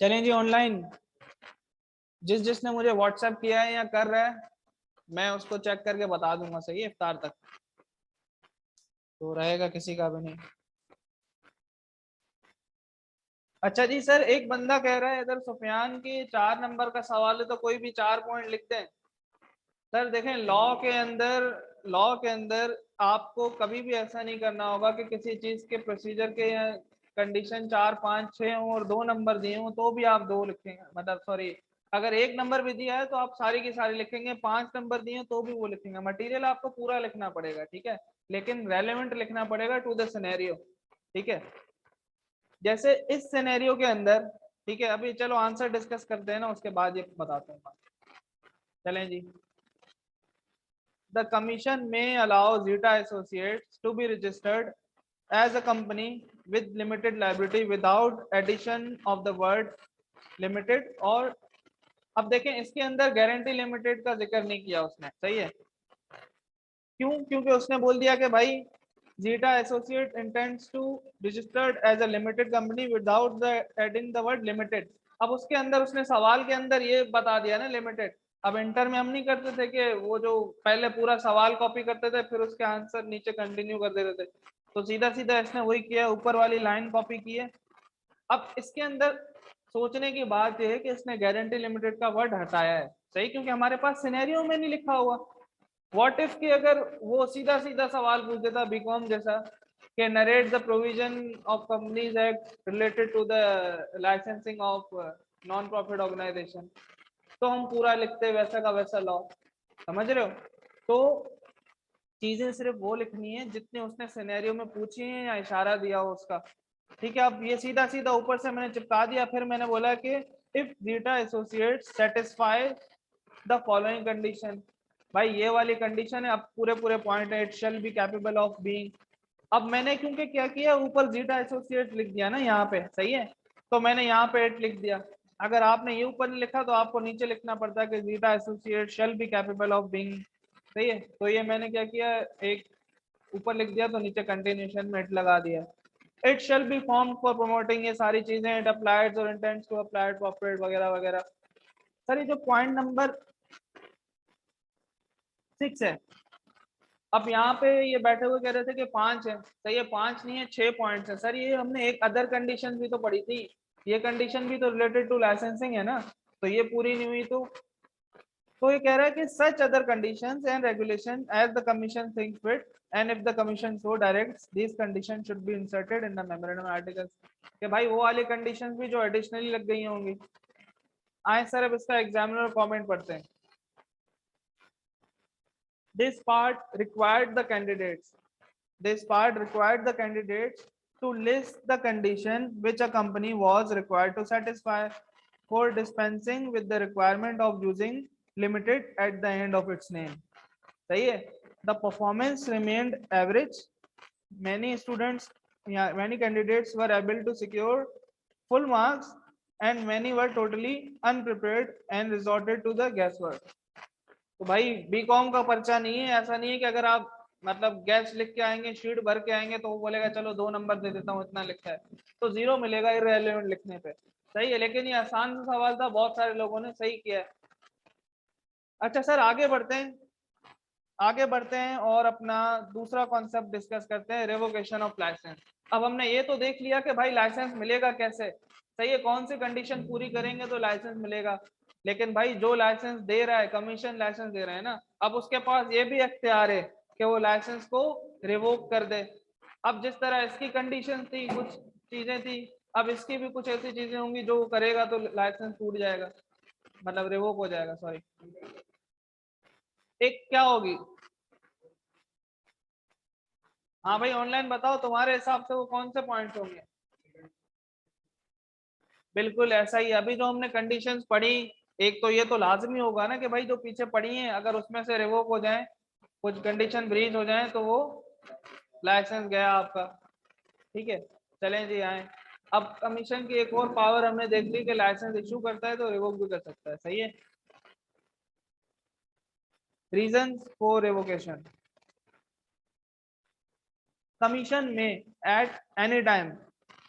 चलें जी ऑनलाइन, जिसने मुझे व्हाट्सएप किया है या कर रहा है मैं उसको चेक करके बता दूंगा, सही है, इफ्तार तक तो रहेगा किसी का भी नहीं। अच्छा जी सर, एक बंदा कह रहा है इधर सुफियान की 4 नंबर का सवाल है तो कोई भी 4 पॉइंट लिख दें। सर देखें, लॉ के अंदर आपको कभी भी ऐसा नहीं करना होगा कि किसी चीज के प्रोसीजर के या कंडीशन 4 5 6 हो और 2 नंबर दिए हो तो भी आप 2 लिखेंगे, मतलब सॉरी, अगर 1 नंबर भी दिया है तो आप सारी की सारी लिखेंगे, 5 नंबर दिए तो भी वो लिखेंगे। मटेरियल आपको पूरा लिखना पड़ेगा, ठीक है, लेकिन रेलेवेंट लिखना पड़ेगा टू द सिनेरियो, ठीक है। जैसे इस सिनेरियो के अंदर, ठीक है, अभी चलो आंसर डिस्कस करते हैं ना, उसके बाद ये बताते हैं। चलें जी। The commission may allow Zeta Associates to be registered as a company with limited liability without addition of the word limited। और अब देखें इसके अंदर गारंटी लिमिटेड का जिक्र नहीं किया उसने, सही है, क्यों? क्योंकि उसने बोल दिया कि भाई Zeta Associate intends to registered as a limited company without the adding the word limited। अब उसके अंदर उसने सवाल के अंदर ये बता दिया ना लिमिटेड। अब इंटर में हम नहीं करते थे कि वो जो पहले पूरा सवाल कॉपी करते थे फिर उसके आंसर नीचे कंटिन्यू कर देते थे, तो सीधा सीधा इसने वही किया, ऊपर वाली लाइन कॉपी की है। अब इसके अंदर सोचने की बात यह है कि इसने गारंटी लिमिटेड का वर्ड हटाया है, सही, क्योंकि हमारे पास सिनेरियो में नहीं लिखा हुआ। व्हाट इफ कि अगर वो सीधा सीधा सवाल पूछ देता बीकॉम जैसा कि narrate the provision of companies act related to the licensing of non profit organisation, तो हम पूरा लिखते वैसा का वैसा लॉ, समझ रहे हो। तो चीजें सिर्फ वो लिखनी है जितने उसने सिनेरियो में पूछी है या इशारा दिया हो उसका, ठीक है। अब ये सीधा सीधा ऊपर से मैंने चिपका दिया, फिर मैंने बोला कि if zeta associates satisfy the following condition, भाई ये वाली कंडीशन है, अब पूरे पूरे पॉइंट है, it shall be capable of being. अब मैंने क्योंकि क्या किया, ऊपर जीटा एसोसिएट लिख दिया ना यहाँ पे, सही है, तो मैंने यहाँ पे इट लिख दिया। अगर आपने ये ऊपर नहीं लिखा तो आपको नीचे लिखना पड़ता है कि zeta associate shall be capable of being, सही है। तो ये मैंने क्या किया, एक ऊपर लिख दिया तो नीचे कंटिन्यूशन में इट लगा दिया। It shall be form for promoting, ये सारी चीजें, इट अप्लाइड और इंटेंट्स टू अप्लाइड प्रॉफिट वगैरह वगैरह। सर ये जो पॉइंट नंबर 6 है, अब यहाँ पे ये बैठे हुए कह रहे थे कि 5 है, सही है, 5 नहीं है 6 पॉइंट्स है। सर ये हमने एक अदर कंडीशन भी तो पढ़ी थी, ये कंडीशन भी तो रिलेटेड टू लाइसेंसिंग है ना, तो ये पूरी नहीं हुई। तो ये कह रहा है कि such other conditions and regulation as the commission think fit and if the commission so directs this condition should be inserted in the memorandum articles, कि भाई वो वाली कंडीशंस भी जो एडिशनली लग गई होंगी। आए सर अब इसका एग्जामिनर कमेंट पढ़ते हैं। This part required the candidates. This part required the candidates to list the condition which a company was required to satisfy for dispensing with the requirement of using limited at the end of its name. सही है। The performance remained average. Many students, many candidates were able to secure full marks, and many were totally unprepared and resorted to the guesswork. तो भाई BCom का पर्चा नहीं है, ऐसा नहीं है कि अगर आप मतलब गैस लिख के आएंगे, शीट भर के आएंगे तो वो बोलेगा चलो 2 नंबर दे देता हूँ, इतना लिखा है तो 0 मिलेगा इररिलेवेंट लिखने पे, सही है। लेकिन ये आसान सा सवाल था, बहुत सारे लोगों ने सही किया है। अच्छा सर आगे बढ़ते हैं, आगे बढ़ते हैं और अपना दूसरा कॉन्सेप्ट डिस्कस करते हैं, रेवोकेशन ऑफ लाइसेंस। अब हमने ये तो देख लिया कि भाई लाइसेंस मिलेगा कैसे, सही है, कौन सी कंडीशन पूरी करेंगे तो लाइसेंस मिलेगा। लेकिन भाई जो लाइसेंस दे रहा है, कमीशन लाइसेंस दे रहा है ना, अब उसके पास ये भी अख्तियार है कि वो लाइसेंस को रिवोक कर दे। अब जिस तरह इसकी कंडीशन थी, कुछ चीजें थी, अब इसकी भी कुछ ऐसी चीजें होंगी जो करेगा तो लाइसेंस टूट जाएगा, मतलब रिवोक हो जाएगा, सॉरी। एक क्या होगी, हाँ भाई ऑनलाइन बताओ तुम्हारे हिसाब से वो कौन से पॉइंट्स होंगे। बिल्कुल ऐसा ही, अभी जो हमने कंडीशंस पढ़ी, एक तो ये तो लाजमी होगा ना कि भाई जो पीछे पढ़ी है अगर उसमें से रिवोक हो जाए, कुछ कंडीशन ब्रीच हो जाए तो वो लाइसेंस गया आपका, ठीक है। चलें जी आए, अब कमीशन की एक और पावर हमने देख ली कि लाइसेंस इशू करता है तो रिवोक भी कर सकता है, सही है। Reason for revocation, commission may at any time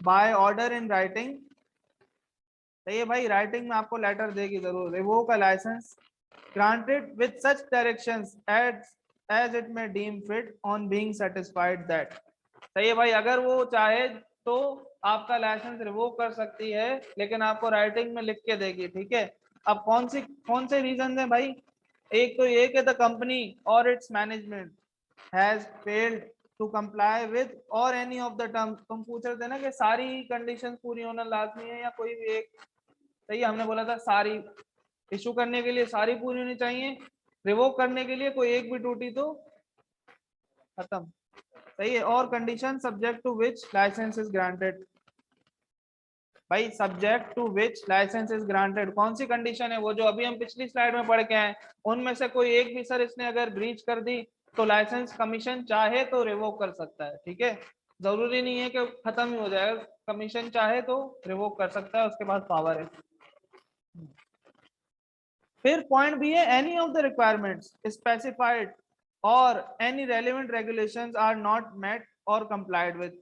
by order in writing तो ये भाई राइटिंग में आपको लेटर देगी जरूर, revoke a licence granted with such directions as it may deem fit on being satisfied that. सही है भाई, अगर वो चाहे तो आपका लाइसेंस रिवोक कर सकती है, लेकिन आपको राइटिंग में लिख के देगी, ठीक है। अब कौन से रीजन है भाई? एक तो ये कि द कंपनी और its management has failed to comply with और एनी ऑफ द टर्म्स। तुम पूछ रहे थे ना कि सारी कंडीशंस पूरी होना लाजमी है या कोई भी एक। सही है, हमने बोला था सारी, इशू करने के लिए सारी पूरी होनी चाहिए, रिवोक करने के लिए कोई एक भी टूटी तो खत्म। सही है, और condition subject to which licence is granted. भाई subject to which licence is granted कौन सी कंडीशन है? वो जो अभी हम पिछली स्लाइड में पढ़ के आए, उनमें से कोई एक भी सर इसने अगर ब्रीच कर दी तो लाइसेंस कमीशन चाहे तो रिवोक कर सकता है, ठीक है। जरूरी नहीं है कि खत्म ही हो जाएगा, कमीशन चाहे तो रिवोक कर सकता है, उसके पास पावर है। फिर पॉइंट भी है, any of the requirements specified or any relevant regulations are not met or complied with.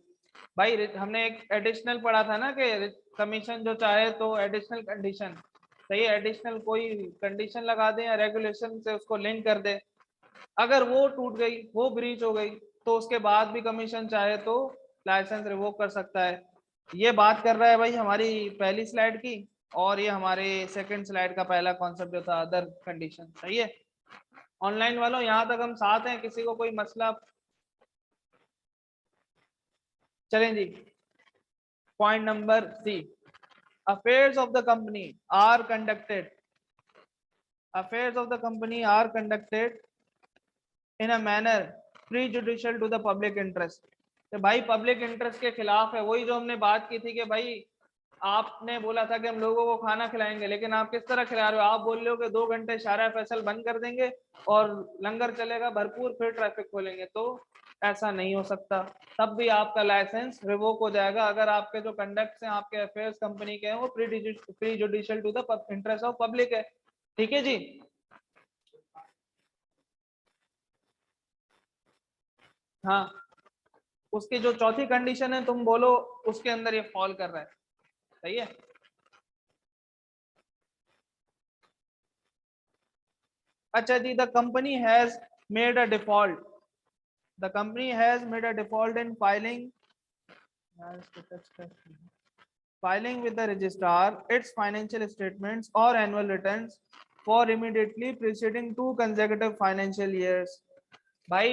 भाई हमने एक एडिशनल पढ़ा था ना कि कमीशन जो चाहे तो एडिशनल कंडीशन, सही है, एडिशनल कोई कंडीशन लगा दे या रेगुलेशन से उसको लिंक कर दे, अगर वो टूट गई, वो ब्रीच हो गई, तो उसके बाद भी कमीशन चाहे तो लाइसेंस रिवोक कर सकता है। ये बात कर रहा है भाई हमारी पहली स्लाइड की, और ये हमारे सेकंड स्लाइड का पहला कॉन्सेप्ट जो था अदर कंडीशन। सही है, ऑनलाइन वालों यहाँ तक हम साथ हैं, किसी को कोई मसला? चलें जी, point number C, affairs of the company are conducted affairs of the company are conducted in a manner prejudicial to the public interest। तो भाई पब्लिक इंटरेस्ट के खिलाफ है, वही जो हमने बात की थी कि भाई आपने बोला था कि हम लोगों को खाना खिलाएंगे, लेकिन आप किस तरह खिला रहे हो? आप बोल रहे हो कि 2 घंटे शारा फैसल बंद कर देंगे और लंगर चलेगा भरपूर, फिर ट्रैफिक खोलेंगे, तो ऐसा नहीं हो सकता। तब भी आपका लाइसेंस रिवोक हो जाएगा अगर आपके जो कंडक्ट हैं, आपके अफेयर्स कंपनी के हैं, वो prejudicial to the interest of public है, ठीक है जी। हाँ, उसकी जो चौथी कंडीशन है तुम बोलो, उसके अंदर ये फॉल कर रहा है। सही है, अच्छा जी, the company has made a default the company has made a default in filing with the registrar its financial statements or annual returns for immediately preceding 2 consecutive financial years। भाई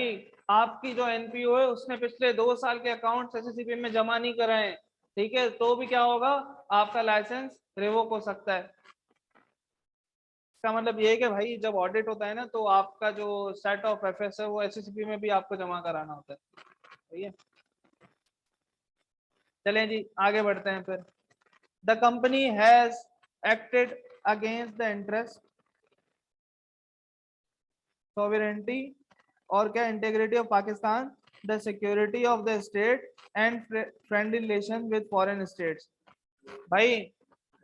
आपकी जो एनपीओ है उसने पिछले 2 साल के अकाउंट एसएससीपी में जमा नहीं कराए, ठीक है, तो भी क्या होगा? आपका लाइसेंस रिवोक हो सकता है। इसका मतलब ये है कि भाई जब ऑडिट होता है ना, तो आपका जो सेट ऑफ एफएस है वो एसएससीपी में भी आपको जमा कराना होता है। सही है, चलें जी आगे बढ़ते हैं फिर। The company has acted against the interest sovereignty और क्या integrity of Pakistan, the security of the state and friendly relation with foreign states. भाई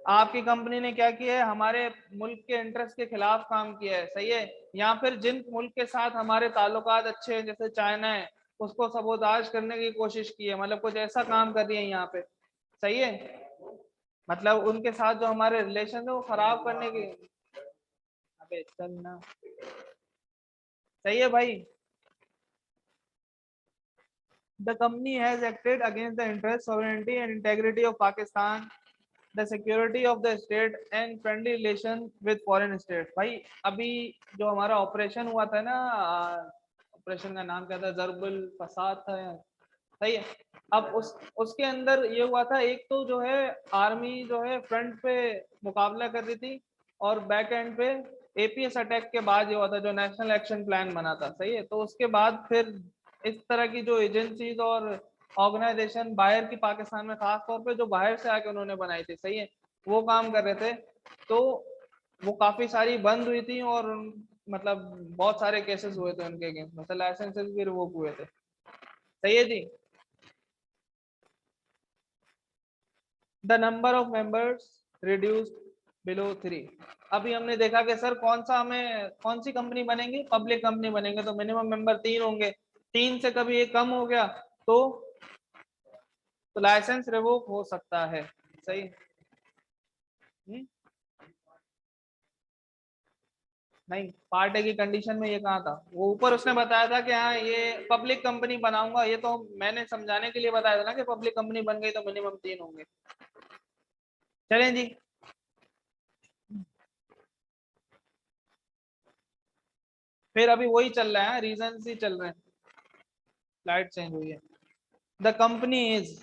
आपकी कंपनी ने क्या किया है? हमारे मुल्क के इंटरेस्ट के खिलाफ काम किया है, सही है। या फिर जिन मुल्क के साथ हमारे ताल्लुकात अच्छे हैं, जैसे चाइना है, उसको सबोताज करने की कोशिश की है, मतलब कुछ ऐसा काम कर रही है यहाँ पे। सही है, मतलब उनके साथ जो हमारे रिलेशन है वो खराब करने की। अबे चल ना, सही है भाई। The company has acted against the interest, sovereignty and integrity of Pakistan, the security of the state and friendly relations with foreign states। भाई अभी जो हमारा ऑपरेशन हुआ था ना, ऑपरेशन का नाम क्या था? जरबुल फसाद था, सही है। अब उसके अंदर ये हुआ था, एक तो जो है आर्मी जो है फ्रंट पे मुकाबला कर रही थी, और बैक एंड पे एपीएस अटैक के बाद ये हुआ था जो नेशनल एक्शन प्लान बना था, सही है। तो उसके बाद फिर इस तरह की जो एजेंसीज और ऑर्गेनाइजेशन बाहर की, पाकिस्तान में खास तौर पे जो बाहर से आके उन्होंने बनाई थी, सही है, वो काम कर रहे थे, तो वो काफी सारी बंद हुई थी, और मतलब बहुत सारे केसेस हुए थे उनके अगेंस्ट में, लाइसेंसेस भी रिवोक हुए थे। सही है जी। The number of members reduced below 3। अभी हमने देखा कि सर कौन सी कंपनी बनेंगी? पब्लिक कंपनी बनेंगे, तो मिनिमम मेंबर 3 होंगे। 3 से कभी एक कम हो गया तो लाइसेंस रिवोक हो सकता है। सही, नहीं, पार्ट ए की कंडीशन में ये कहा था, वो ऊपर उसने बताया था कि हाँ ये पब्लिक कंपनी बनाऊंगा, ये तो मैंने समझाने के लिए बताया था ना कि पब्लिक कंपनी बन गई तो मिनिमम 3 होंगे। चलें जी, फिर अभी वही चल रहा है, रीजन ही चल रहे हैं, स्लाइड चेंज हुई है। The company is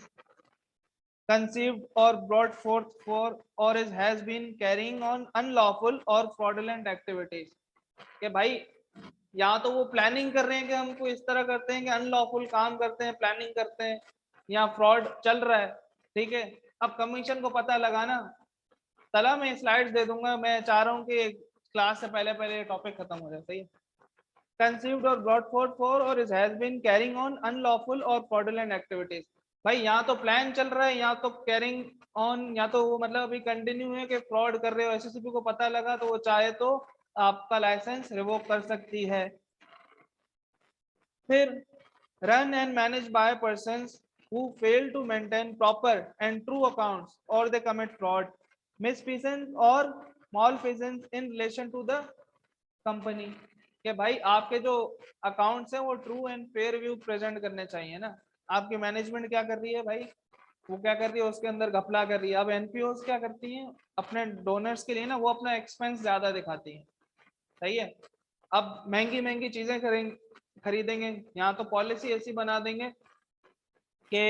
conceived or brought forth for or is has been carrying on unlawful or fraudulent activities। कि भाई या तो वो प्लानिंग कर रहे हैं कि हमको इस तरह करते हैं कि अनलॉफुल काम करते हैं, प्लानिंग करते हैं, या फ्रॉड चल रहा है, ठीक है। अब कमीशन को पता लगाना, चला मैं स्लाइड्स दे दूंगा, मैं चाह रहा हूँ कि क्लास से पहले पहले टॉपिक खत्म हो जाए, सही है। conceived or brought forth for or is has been carrying on unlawful or fraudulent activities। भाई यहाँ तो प्लान चल रहा है, या तो कैरिंग ऑन, या तो वो मतलब अभी कंटिन्यू है कि फ्रॉड कर रहे हो, एसएससीपी को पता लगा तो वो चाहे तो आपका लाइसेंस रिवोक कर सकती है। फिर run and managed by persons who fail to maintain proper and true accounts or they commit fraud, misfeasance or malfeasance in relation to the company. कि भाई आपके जो अकाउंट्स हैं वो true and fair view present करने चाहिए ना। आपकी मैनेजमेंट क्या कर रही है भाई, वो क्या कर रही है, उसके अंदर घपला कर रही है। अब एनपीओस क्या करती हैं अपने डोनर्स के लिए ना, वो अपना एक्सपेंस ज्यादा दिखाती हैं, सही है। अब महंगी महंगी चीजें खरीदेंगे, यहाँ तो पॉलिसी ऐसी बना देंगे कि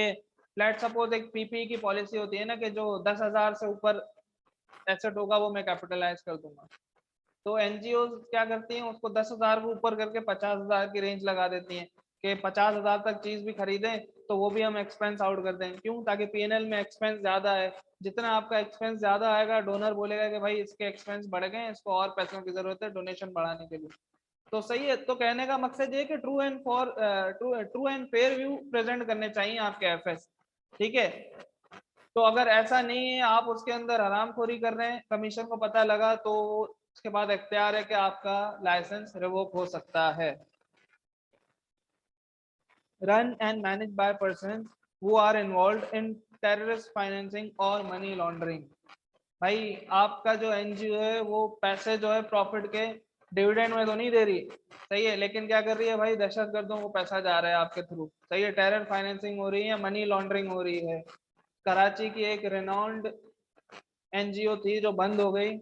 लेट सपोज एक पीपी की पॉलिसी होती है ना कि जो 10,000 से ऊपर एसेट होगा वो मैं कैपिटलाइज कर दूंगा। तो एनजीओ क्या करती हैं, उसको 10,000 को ऊपर करके 50,000 की रेंज लगा देती हैं कि 50,000 तक चीज भी खरीदें तो वो भी हम एक्सपेंस आउट कर दें। क्यों? ताकि पीएनएल में एक्सपेंस ज्यादा है, जितना आपका एक्सपेंस ज्यादा आएगा डोनर बोलेगा कि भाई इसके एक्सपेंस बढ़ गए, इसको और पैसों की जरूरत है डोनेशन बढ़ाने के लिए। तो सही है, तो कहने का मकसद ये कि true and fair view present करने चाहिए आपके एफएस, ठीक है। तो अगर ऐसा नहीं है, आप उसके अंदर हरामखोरी कर रहे हैं, कमीशन को पता लगा तो उसके बाद इख्तियार है कि आपका लाइसेंस रिवोक हो सकता है। Run and manage by person who are involve in terrorist financing और मनी लॉन्ड्रिंग। भाई आपका जो एनजीओ है वो पैसे जो है प्रॉफिट के डिविडेंड में तो नहीं दे रही, सही है, लेकिन क्या कर रही है भाई, दहशतगर्दों को पैसा जा रहा है आपके थ्रू, सही है, टेरर फाइनेंसिंग हो रही है, मनी लॉन्ड्रिंग हो रही है। कराची की एक रेनाउंड एनजीओ थी जो बंद हो गई,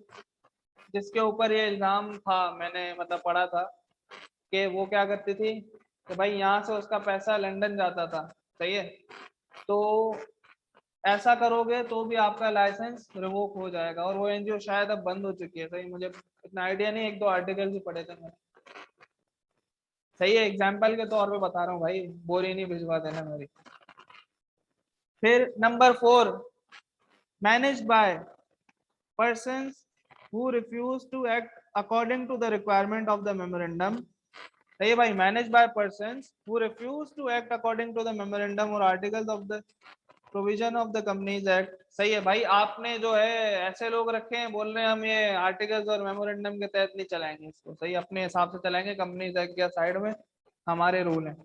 जिसके ऊपर ये इल्जाम था, मैंने मतलब पढ़ा था कि वो क्या करती थी कि भाई यहाँ से उसका पैसा लंदन जाता था, सही है। तो ऐसा करोगे तो भी आपका लाइसेंस रिवोक हो जाएगा, और वो एनजीओ शायद अब बंद हो चुकी है, सही, मुझे इतना आइडिया नहीं, एक दो आर्टिकल भी पढ़े थे मैंने, सही है, एग्जाम्पल के तौर पे बता रहा हूँ भाई, बोरी नहीं भिजवा देना मेरी। फिर number 4, manage by persons who refuse to act according to the requirement of the memorandum। सही है भाई, manage by persons who refuse to act according to the memorandum or articles of the provision of the companies act। सही है भाई, आपने जो है ऐसे लोग रखे हैं बोल रहे हैं हम ये आर्टिकल्स और मेमोरेंडम के तहत नहीं चलाएंगे इसको, सही, अपने हिसाब से चलाएंगे, कंपनीज एक्ट के साइड में हमारे रूल हैं।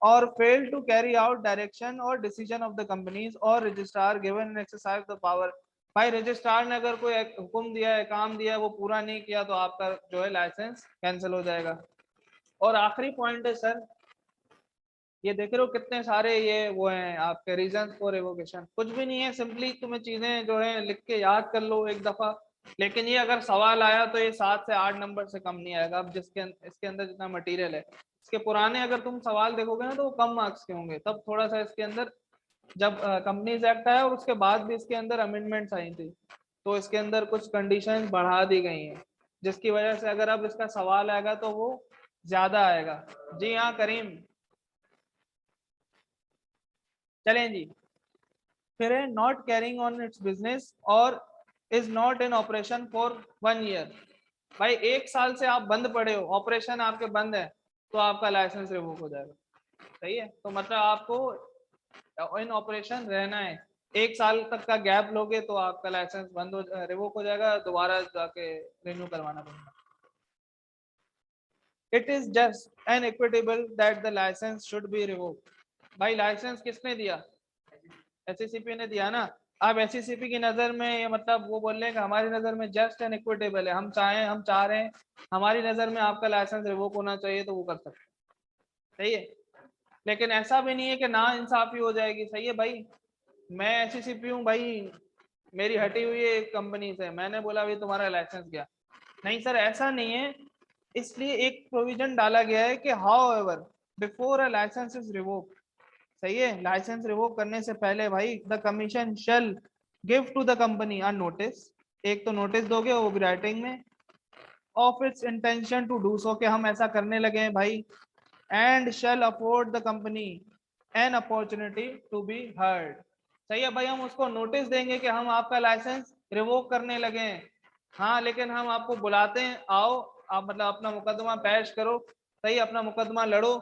और fail to carry out direction और डिसीजन ऑफ द कंपनीज और registrar given exercise the power. भाई रजिस्ट्रार ने अगर कोई हुक्म दिया है, काम दिया है, वो पूरा नहीं किया तो आपका जो है लाइसेंस कैंसिल हो जाएगा। और आखिरी पॉइंट है सर, ये देख रहे हो कितने सारे ये वो हैं आपके रीजन फॉर रिवोकेशन, कुछ भी नहीं है, सिंपली तुम्हें चीजें जो है लिख के याद कर लो एक दफा। लेकिन ये अगर सवाल आया तो ये 7 से 8 नंबर से कम नहीं आएगा। अब इसके अंदर जितना मटेरियल है, इसके पुराने अगर तुम सवाल देखोगे ना तो वो कम मार्क्स के होंगे, तब थोड़ा सा इसके अंदर जब कंपनीज एक्ट आया और उसके बाद भी इसके अंदर अमेंडमेंट्स आई थी तो इसके अंदर कुछ कंडीशन बढ़ा दी गई हैं, जिसकी वजह से अगर अब इसका सवाल आएगा तो वो ज्यादा आएगा। जी हाँ करीम, चलें जी। फिर है not carrying on its business or is not in operation for 1 year. भाई 1 साल से आप बंद पड़े हो, ऑपरेशन आपके बंद है, तो आपका लाइसेंस रिवोक हो जाएगा, सही है। तो मतलब आपको इन ऑपरेशन रहना है, 1 साल तक का गैप लोगे तो आपका लाइसेंस बंद हो रिवोक हो जाएगा, दोबारा जाके रिन्यू करवाना पड़ेगा। It is just an equitable that the licence should be revoke. भाई लाइसेंस किसने दिया? एचसीसीपी ने दिया ना, अब एससीसीपी की नजर में ये मतलब वो बोल रहे हैं कि हमारी नजर में जस्ट एंड इक्विटेबल है, हम चाह रहे हैं हमारी नजर में आपका लाइसेंस रिवोक होना चाहिए तो वो कर सकते हैं, सही है। लेकिन ऐसा भी नहीं है कि ना इंसाफी हो जाएगी, सही है भाई। मैं एससीसीपी हूँ भाई, मेरी हटी हुई है एक कंपनी से, मैंने बोला भाई तुम्हारा लाइसेंस गया, नहीं सर ऐसा नहीं है। इसलिए एक प्रोविजन डाला गया है कि however before a licence is revoke, सही है, लाइसेंस रिवोक करने से पहले भाई the commission shall give to the company a notice, एक तो नोटिस दोगे वो भी राइटिंग में, of its intention to do so, कि हम ऐसा करने लगे हैं भाई, and shall afford the company an opportunity to be heard, सही है भाई। हम उसको नोटिस देंगे कि हम आपका लाइसेंस रिवोक करने लगे हैं, हाँ, लेकिन हम आपको बुलाते हैं, आओ आप मतलब अपना मुकदमा पेश करो, सही, अपना मुकदमा लड़ो।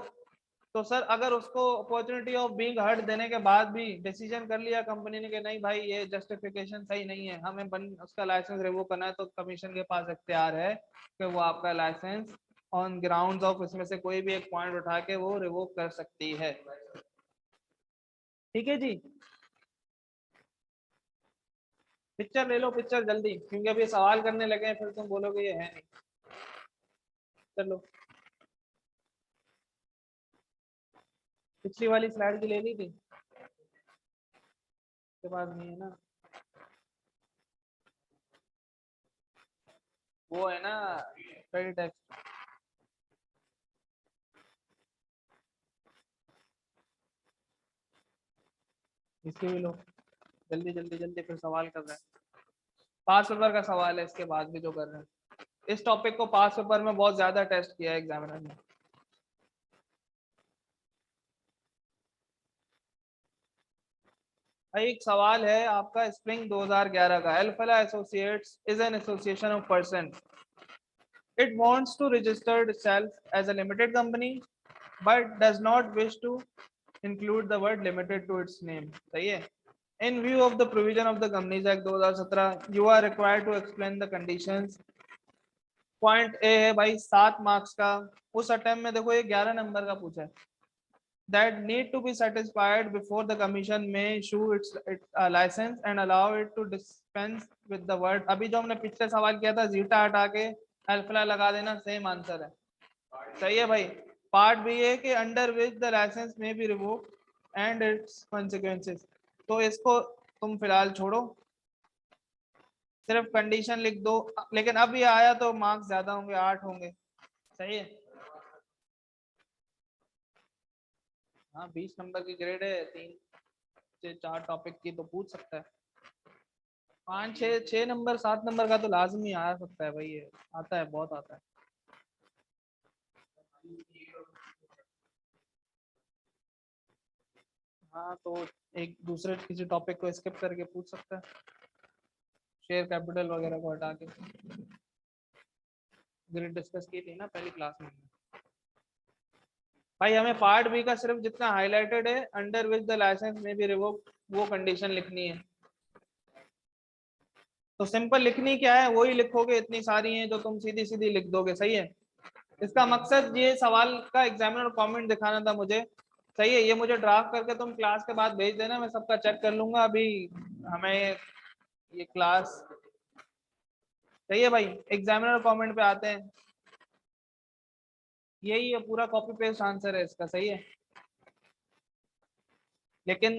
तो सर अगर उसको अपॉर्चुनिटी ऑफ बीइंग हर्ड देने के बाद भी डिसीजन कर लिया कंपनी ने कि नहीं भाई ये जस्टिफिकेशन सही नहीं है, हमें उसका लाइसेंस रिवोक करना है, तो कमीशन के पास इख्तियार है कि वो आपका लाइसेंस ऑन ग्राउंड्स ऑफ इसमें से कोई भी एक पॉइंट उठा के वो रिवोक कर सकती है, ठीक है जी। पिक्चर ले लो, पिक्चर जल्दी, क्योंकि अभी सवाल करने लगे हैं फिर तुम बोलोगे ये है नहीं। चलो पिछली वाली स्लाइड की ले ली थी, के पास नहीं है ना, वो है ना क्रेडिट टैक्स, इसकी भी लो, जल्दी जल्दी जल्दी, फिर सवाल कर रहे हैं। पास पेपर का सवाल है इसके बाद भी जो कर रहे हैं, इस टॉपिक को पास पेपर में बहुत ज्यादा टेस्ट किया है एग्जामिनर ने। भाई एक सवाल है आपका स्प्रिंग 2011 का, Alfala associates is an association of person, it wants to register itself as a limited company but does not wish to include the word limited to its name, सही है। In view of the provision of the Companies Act 2017, you are required to explain the conditions। Point A है भाई 7 marks का, उस attempt में देखो ये 11 number का पूछा है, that need to be satisfied before the commission may issue its license and allow it to dispense with the word। अभी जो हमने पिछले सवाल किया था जीटा हटा के अल्फला लगा देना, सेम आंसर है, सही है भाई। पार्ट बी है कि under which the licence may be revoke and its consequences, तो इसको तुम फिलहाल छोड़ो, सिर्फ कंडीशन लिख दो, लेकिन अब ये आया तो मार्क्स ज्यादा होंगे, 8 होंगे, सही है। हाँ 20 नंबर की ग्रेड है, 3 से 4 टॉपिक की तो पूछ सकता है, 5 6 6 नंबर 7 नंबर का तो लाजमी आ सकता है भाई, ये आता है, बहुत आता है। हाँ तो एक दूसरे किसी टॉपिक को स्किप करके पूछ सकता है, शेयर कैपिटल वगैरह को हटा के, ग्रेड डिस्कस की थी ना पहली क्लास में। भाई हमें पार्ट बी का सिर्फ जितना हाईलाइटेड है अंडर विच द लाइसेंस में भी रिवोक, वो कंडीशन लिखनी है, तो सिंपल लिखनी क्या है वही लिखोगे, इतनी सारी हैं जो तुम सीधी सीधी लिख दोगे, सही है। इसका मकसद ये सवाल का एग्जामिनर कमेंट दिखाना था मुझे, सही है, ये मुझे ड्राफ्ट करके तुम क्लास के बाद भेज देना, मैं सबका चेक कर लूंगा। अभी हमें ये क्लास, सही है भाई, एग्जामिनर कमेंट पे आते हैं, यही है पूरा कॉपी पेस्ट आंसर है इसका, सही है। लेकिन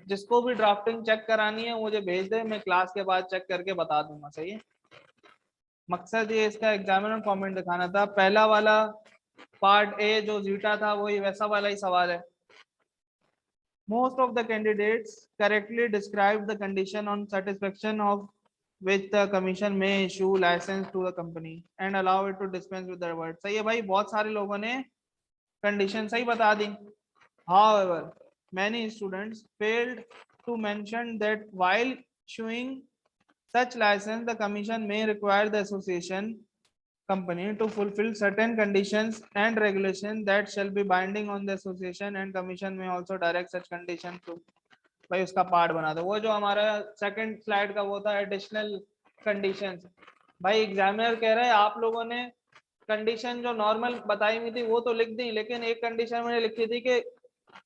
जिसको भी ड्राफ्टिंग चेक करानी है मुझे भेज दे, मैं क्लास के बाद चेक करके बता दूंगा, सही है। मकसद ये इसका एग्जामिनर कमेंट दिखाना था, पहला वाला पार्ट ए जो जीटा था वही वैसा वाला ही सवाल है। Most of the candidates correctly described the condition on satisfaction of which the commission may issue license to the company and allow it to dispense with the word। सही है भाई, बहुत सारे लोगों ने कंडीशन सही बता दी। However, many students failed to mention that while issuing such license, the commission may require the association company to fulfill certain conditions and regulations that shall be binding on the association and commission may also direct such condition to। भाई उसका part बना दो, वो जो हमारा second slide का वो था एडिशनल कंडीशंस। भाई एग्जामिनर कह रहा है आप लोगों ने कंडीशन जो नॉर्मल बताई हुई थी वो तो लिख दी, लेकिन एक कंडीशन मैंने लिखी थी कि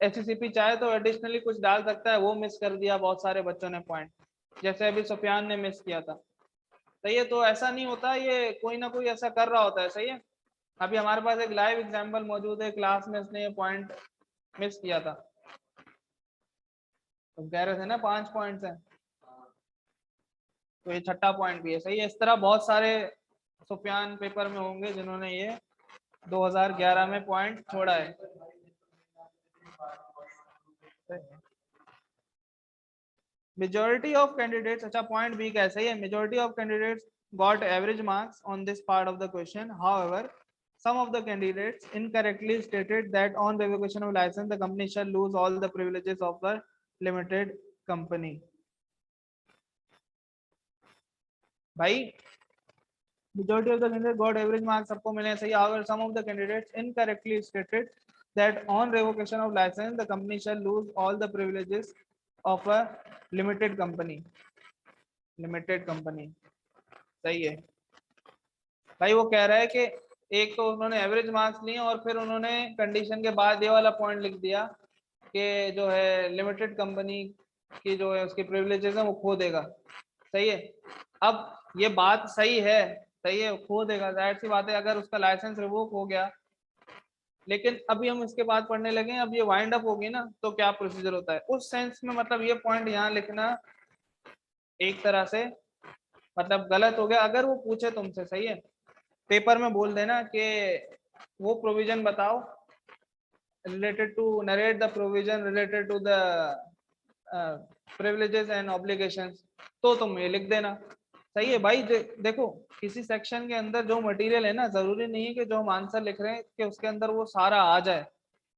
एचसीसीपी चाहे तो एडिशनली कुछ डाल सकता है, वो मिस कर दिया बहुत सारे बच्चों ने पॉइंट। जैसे अभी सुफियान ने मिस किया था। सही है, तो ऐसा नहीं होता, ये कोई ना कोई ऐसा कर रहा होता है। सही है, अभी हमारे पास एक लाइव एग्जांपल मौजूद है, क्लास में इसने ये पॉइंट मिस किया था। तुम कह रहे थे ना 5 पॉइंट्स हैं, तो ये छठा पॉइंट भी है। सही है, इस तरह बहुत सारे सुफियान पेपर में होंगे जिन्होंने ये 2011 में पॉइंट छोड़ा है। मेजॉरिटी ऑफ कैंडिडेट्स, अच्छा पॉइंट बी कैसे है, majority of candidates got average marks on this part of the question, however some of the candidates incorrectly stated that on revocation of license the company shall lose all the privileges of the limited company। भाई majority of the candidates got average marks सबको मिले सही, however some of the candidates incorrectly stated that on revocation of license the company shall lose all the privileges of a limited company। सही है भाई, वो कह रहा है कि एक तो उन्होंने एवरेज मार्क्स लिए और फिर उन्होंने कंडीशन के बाद ये वाला पॉइंट लिख दिया कि जो है लिमिटेड कंपनी की जो है उसके प्रिविलेजेस है वो खो देगा। सही है, अब ये बात सही है, सही है, खो देगा, जाहिर सी बात है, अगर उसका लाइसेंस रिवोक हो गया। लेकिन अभी हम इसके बाद पढ़ने लगे, अब ये वाइंड अप होगी ना तो क्या प्रोसीजर होता है उस सेंस में, मतलब ये पॉइंट यहाँ लिखना एक तरह से मतलब गलत हो गया। अगर वो पूछे तुमसे, सही है, पेपर में बोल देना कि वो प्रोविजन बताओ related to narrate the provision related to the privileges and obligations, तो तुम ये लिख देना। सही है भाई, देखो किसी सेक्शन के अंदर जो मटेरियल है ना, जरूरी नहीं है कि जो हम आंसर लिख रहे हैं कि उसके अंदर वो सारा आ जाए।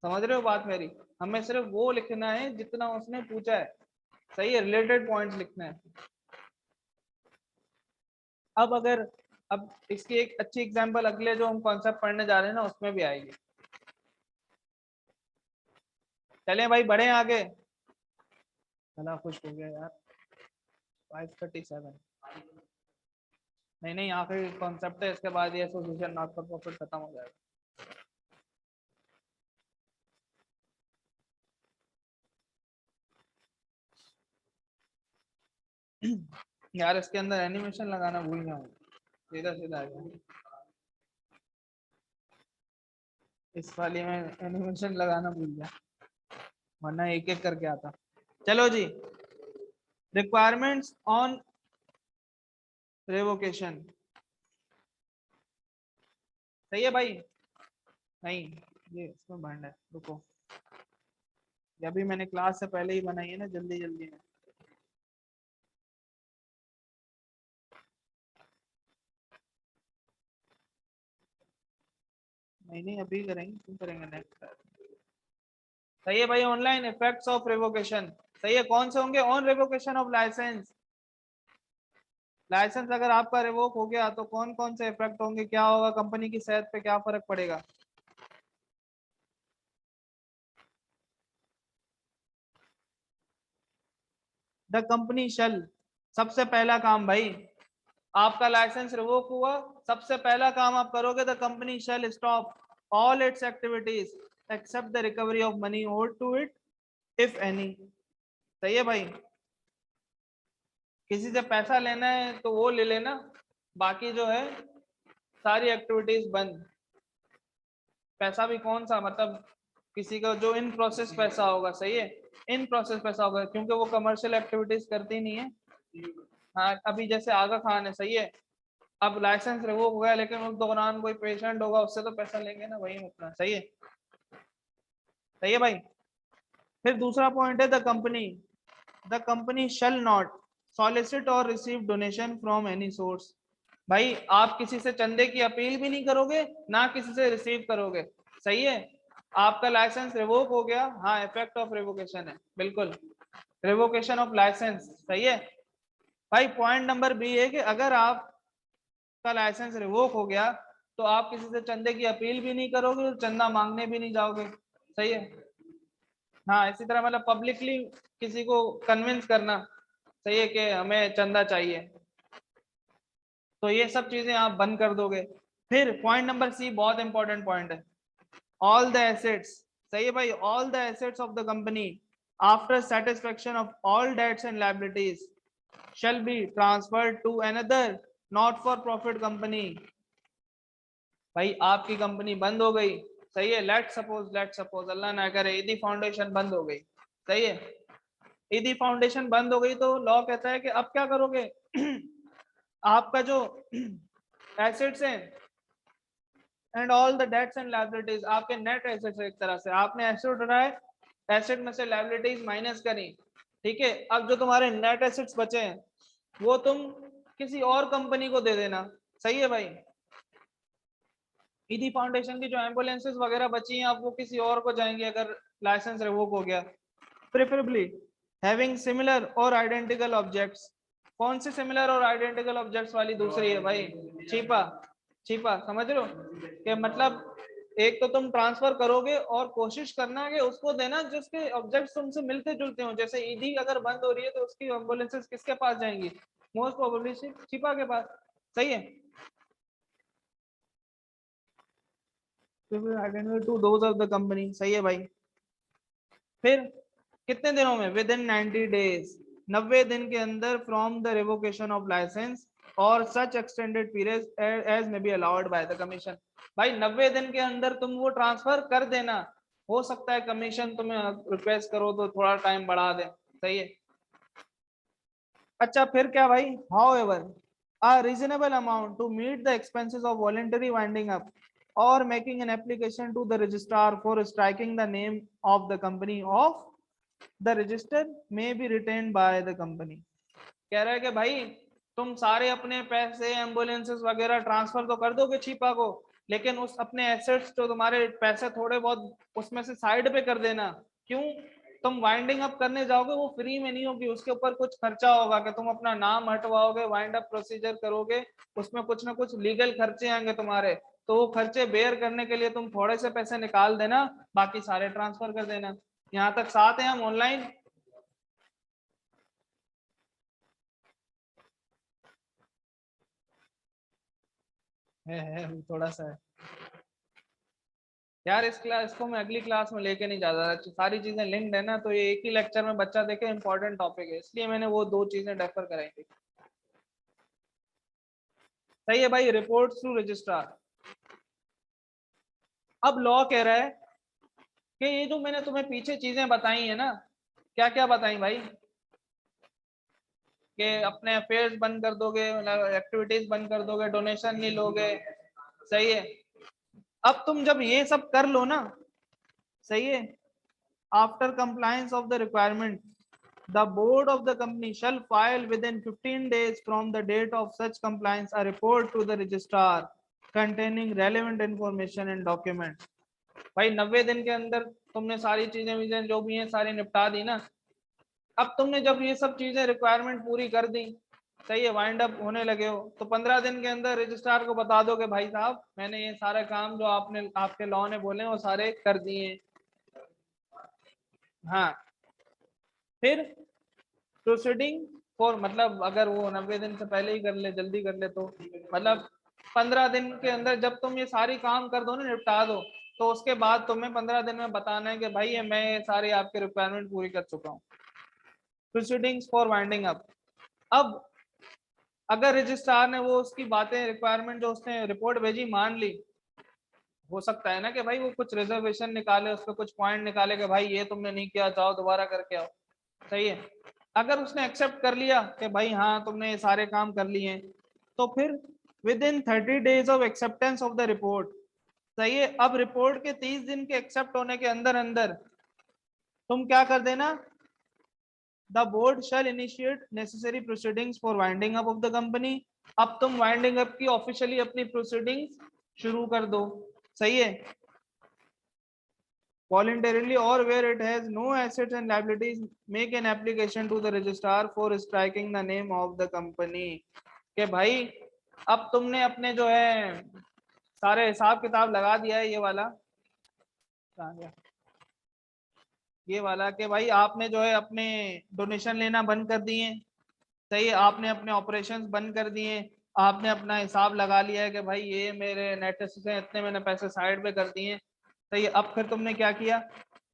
समझ रहे हो बात मेरी, हमें सिर्फ वो लिखना है जितना उसने पूछा है। सही है, रिलेटेड पॉइंट्स लिखना है। अब अगर अब इसकी एक अच्छी एग्जांपल अगले जो हम कॉन्सेप्ट पढ़ने जा रहे हैं ना उसमें भी आएगी। चलें भाई बढ़े आगे, चला खुश हो गया यार। 5:37 नहीं नहीं, आखिरी कॉन्सेप्ट है, इसके बाद ये एसोसिएशन नॉट फॉर प्रॉफिट खत्म हो जाएगा। यार इसके अंदर एनिमेशन लगाना भूल गया हूँ, सीधा सीधा आ गया। इस वाली में एनिमेशन लगाना भूल गया, वरना एक एक करके आता। चलो जी, रिक्वायरमेंट्स ऑन रेवोकेशन। सही है भाई, नहीं ये इसमें भंड है, रुको, ये अभी मैंने क्लास से पहले ही बनाई है ना, जल्दी जल्दी में। नहीं नहीं अभी करेंगे, क्यों करेंगे नेक्स्ट। सही है भाई, ऑनलाइन इफेक्ट्स ऑफ रेवोकेशन। सही है, कौन से होंगे, on revocation of licence. Licence अगर आपका रिवोक हो गया तो कौन कौन से इफेक्ट होंगे, क्या होगा, कंपनी की सेहत पे क्या फर्क पड़ेगा। द कंपनी शल, सबसे पहला काम भाई, आपका लाइसेंस रिवोक हुआ, सबसे पहला काम आप करोगे, the company shall stop all its activities except the recovery of money owed to it if any. सही है भाई, किसी से पैसा लेना है तो वो ले लेना, बाकी जो है सारी एक्टिविटीज बंद। पैसा भी कौन सा, मतलब किसी का जो इन प्रोसेस पैसा होगा। सही है, इन प्रोसेस पैसा होगा, क्योंकि वो कमर्शियल एक्टिविटीज करती नहीं है। हाँ, अभी जैसे आगा खान है, सही है, अब लाइसेंस रिवोक हो गया, लेकिन उस दौरान कोई पेशेंट होगा, उससे तो पैसा लेंगे ना, वही अपना। सही है, सही है भाई। फिर दूसरा पॉइंट है the company shall not solicit or receive donation from any source. भाई आप किसी से चंदे की अपील भी नहीं करोगे, ना किसी से रिसीव करोगे। सही है, आपका लाइसेंस रिवोक हो गया, हाँ इफेक्ट ऑफ रिवोकेशन है, बिल्कुल, रिवोकेशन ऑफ लाइसेंस। सही है भाई, पॉइंट नंबर बी है कि अगर आपका लाइसेंस रिवोक हो गया तो आप किसी से चंदे की अपील भी नहीं करोगे और चंदा मांगने भी नहीं जाओगे। सही है, हाँ इसी तरह मतलब पब्लिकली किसी को कन्विंस करना, सही है, कि हमें चंदा चाहिए, तो ये सब चीजें आप बंद कर दोगे। फिर पॉइंट नंबर सी बहुत इंपॉर्टेंट पॉइंट है, ऑल द एसेट्स। सही है भाई, all the assets of the company after satisfaction of all debts and liabilities shall be transferred to another not for profit company। भाई आपकी कंपनी बंद हो गई, सही है, लेट सपोज अल्लाह ना करे ईदी फाउंडेशन बंद हो गई, सही है, ईदी फाउंडेशन बंद हो गई तो लॉ कहता है कि अब क्या करोगे आपका जो एसेट्स हैं and all the debts and liabilities, आपके नेट एसेट्स, एक तरह से आपने एसेट उठाए, एसेट में से लायबिलिटीज माइनस करी, ठीक है, अब जो तुम्हारे नेट एसेट्स बचे हैं वो तुम किसी और कंपनी को दे देना, सही है भाई। ईदी फाउंडेशन की जो एम्बुलेंसेस वगैरह बची हैं अब वो किसी और को जाएंगे अगर लाइसेंस रिवोक हो गया। प्रेफरेबली हैविंग सिमिलर और आइडेंटिकल ऑब्जेक्ट्स, कौन सी सिमिलर और आइडेंटिकल ऑब्जेक्ट्स वाली दूसरी है भाई, छिपा, छिपा, समझ रहे हो कि मतलब एक तो तुम ट्रांसफर करोगे और कोशिश करना है कि उसको देना जिसके ऑब्जेक्ट्स तुमसे मिलते जुलते हो, जैसे ईदी अगर बंद हो रही है तो उसकी एम्बुलेंसेस किसके पास जाएंगी, मोस्ट प्रोबेबली छिपा के पास, सही है। To those of the company, सही है भाई। फिर कितने दिनों में, विद इन 90 डेज, 90 दिन के अंदर from the revocation of licence or such extended period as may be allowed by the commission. भाई 90 दिन के अंदर तुम वो ट्रांसफर कर देना, हो सकता है कमीशन तुम्हें रिक्वेस्ट करो तो थोड़ा टाइम बढ़ा दे, सही है। अच्छा फिर क्या भाई, how ever a reasonable amount to meet the expenses of voluntary winding up or making an application to the registrar for striking the name of the company of the register may be retained by the company। कह रहा है कि भाई तुम सारे अपने पैसे ambulances वगैरह ट्रांसफर तो कर दोगे छिपा को, लेकिन उस अपने एसेट्स जो तुम्हारे पैसे थोड़े बहुत उसमें से साइड पे कर देना, क्यों, तुम वाइंडिंग अप करने जाओगे वो फ्री में नहीं होगी, उसके ऊपर कुछ खर्चा होगा कि तुम अपना नाम हटवाओगे, वाइंड अप प्रोसीजर करोगे, उसमें कुछ ना कुछ लीगल खर्चे आएंगे तुम्हारे, तो वो खर्चे बेयर करने के लिए तुम थोड़े से पैसे निकाल देना, बाकी सारे ट्रांसफर कर देना। यहाँ तक साथ है हम ऑनलाइन। है थोड़ा सा है यार, इस क्लास इसको मैं अगली क्लास में लेके नहीं जा रहा, सारी चीजें लिंक्ड है ना, तो ये एक ही लेक्चर में बच्चा देखे इंपॉर्टेंट टॉपिक है, इसलिए मैंने वो दो चीजें डेफर कराई थी। सही है भाई, रिपोर्ट टू रजिस्ट्रार। अब लॉ कह रहा है कि ये जो मैंने तुम्हें पीछे चीजें बताई है ना, क्या क्या बताई भाई, कि अपने अफेयर्स बंद कर दोगे, एक्टिविटीज बंद कर दोगे, डोनेशन नहीं लोगे, सही है। अब तुम जब ये सब कर लो ना, सही है, after compliance of the requirement the board of the company shall file within 15 days from the date of such compliance a report to the registrar containing relevant information and document। भाई 90 दिन के अंदर तुमने सारी चीजें विजें जो भी हैं सारी निपटा दी ना, अब तुमने जब ये सब चीजें रिक्वायरमेंट पूरी कर दी, सही है, वाइंड अप होने लगे हो, तो 15 दिन के अंदर रजिस्ट्रार को बता दो कि भाई साहब मैंने ये सारे काम जो आपने आपके लॉ ने बोले वो सारे कर दिए। हाँ, फिर प्रोसीडिंग फॉर, मतलब अगर वो 90 दिन से पहले ही कर ले, जल्दी कर ले, तो मतलब 15 दिन के अंदर जब तुम ये सारी काम कर दो ना, निपटा दो, तो उसके बाद तुम्हें 15 दिन में बताना है कि भाई ये मैं ये सारी आपके रिक्वायरमेंट पूरी कर चुका हूँ। Proceedings for winding up. अब अगर रजिस्ट्रार ने वो उसकी बातें रिक्वायरमेंट जो उसने रिपोर्ट भेजी मान ली, हो सकता है ना कि भाई वो कुछ रिजर्वेशन निकाले, उस पर कुछ पॉइंट निकाले कि भाई ये तुमने नहीं किया, जाओ दोबारा करके आओ, सही है। अगर उसने एक्सेप्ट कर लिया कि भाई हाँ तुमने ये सारे काम कर लिए हैं, तो फिर with in 30 days of acceptance of the report, सही है, अब रिपोर्ट के 30 दिन के एक्सेप्ट होने के अंदर अंदर तुम क्या कर देना, the board shall initiate necessary proceedings for winding up of the company. अब तुम वाइंडिंग अप की ऑफिशियली अपनी प्रोसीडिंग्स शुरू कर दो, सही है, voluntarily or where it has no assets and liabilities make an application to the registrar for striking the name of the company। के भाई अब तुमने अपने जो है सारे हिसाब किताब लगा दिया है, ये वाला कहाँ गया, ये वाला कि भाई आपने जो है अपने डोनेशन लेना बंद कर दिए, सही है, आपने अपने ऑपरेशंस बंद कर दिए, आपने अपना हिसाब लगा लिया है कि भाई ये मेरे नेट से इतने मैंने पैसे साइड पे कर दिए, सही है। अब फिर तुमने क्या किया,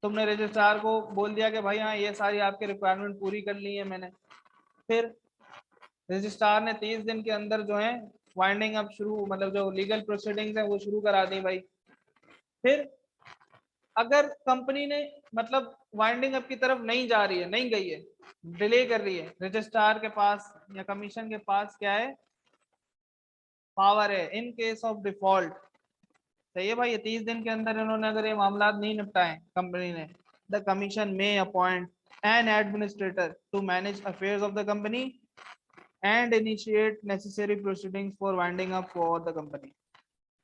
तुमने रजिस्ट्रार को बोल दिया कि भाई हाँ ये सारी आपकी रिक्वायरमेंट पूरी कर ली है मैंने। फिर रजिस्ट्रार ने 30 दिन के अंदर जो है वाइंडिंग अप शुरू, मतलब जो लीगल प्रोसीडिंग्स है वो शुरू करा दी भाई। फिर अगर कंपनी ने मतलब वाइंडिंग अप की तरफ नहीं जा रही है, नहीं गई है, डिले कर रही है, रजिस्ट्रार के पास या कमीशन के पास क्या है, पावर है इन केस ऑफ डिफॉल्ट। सही है भाई, ये 30 दिन के अंदर इन्होंने अगर ये मामला नहीं निपटाए कंपनी ने, the commission may appoint an administrator to manage affairs of the company and initiate necessary proceedings for winding up for the company.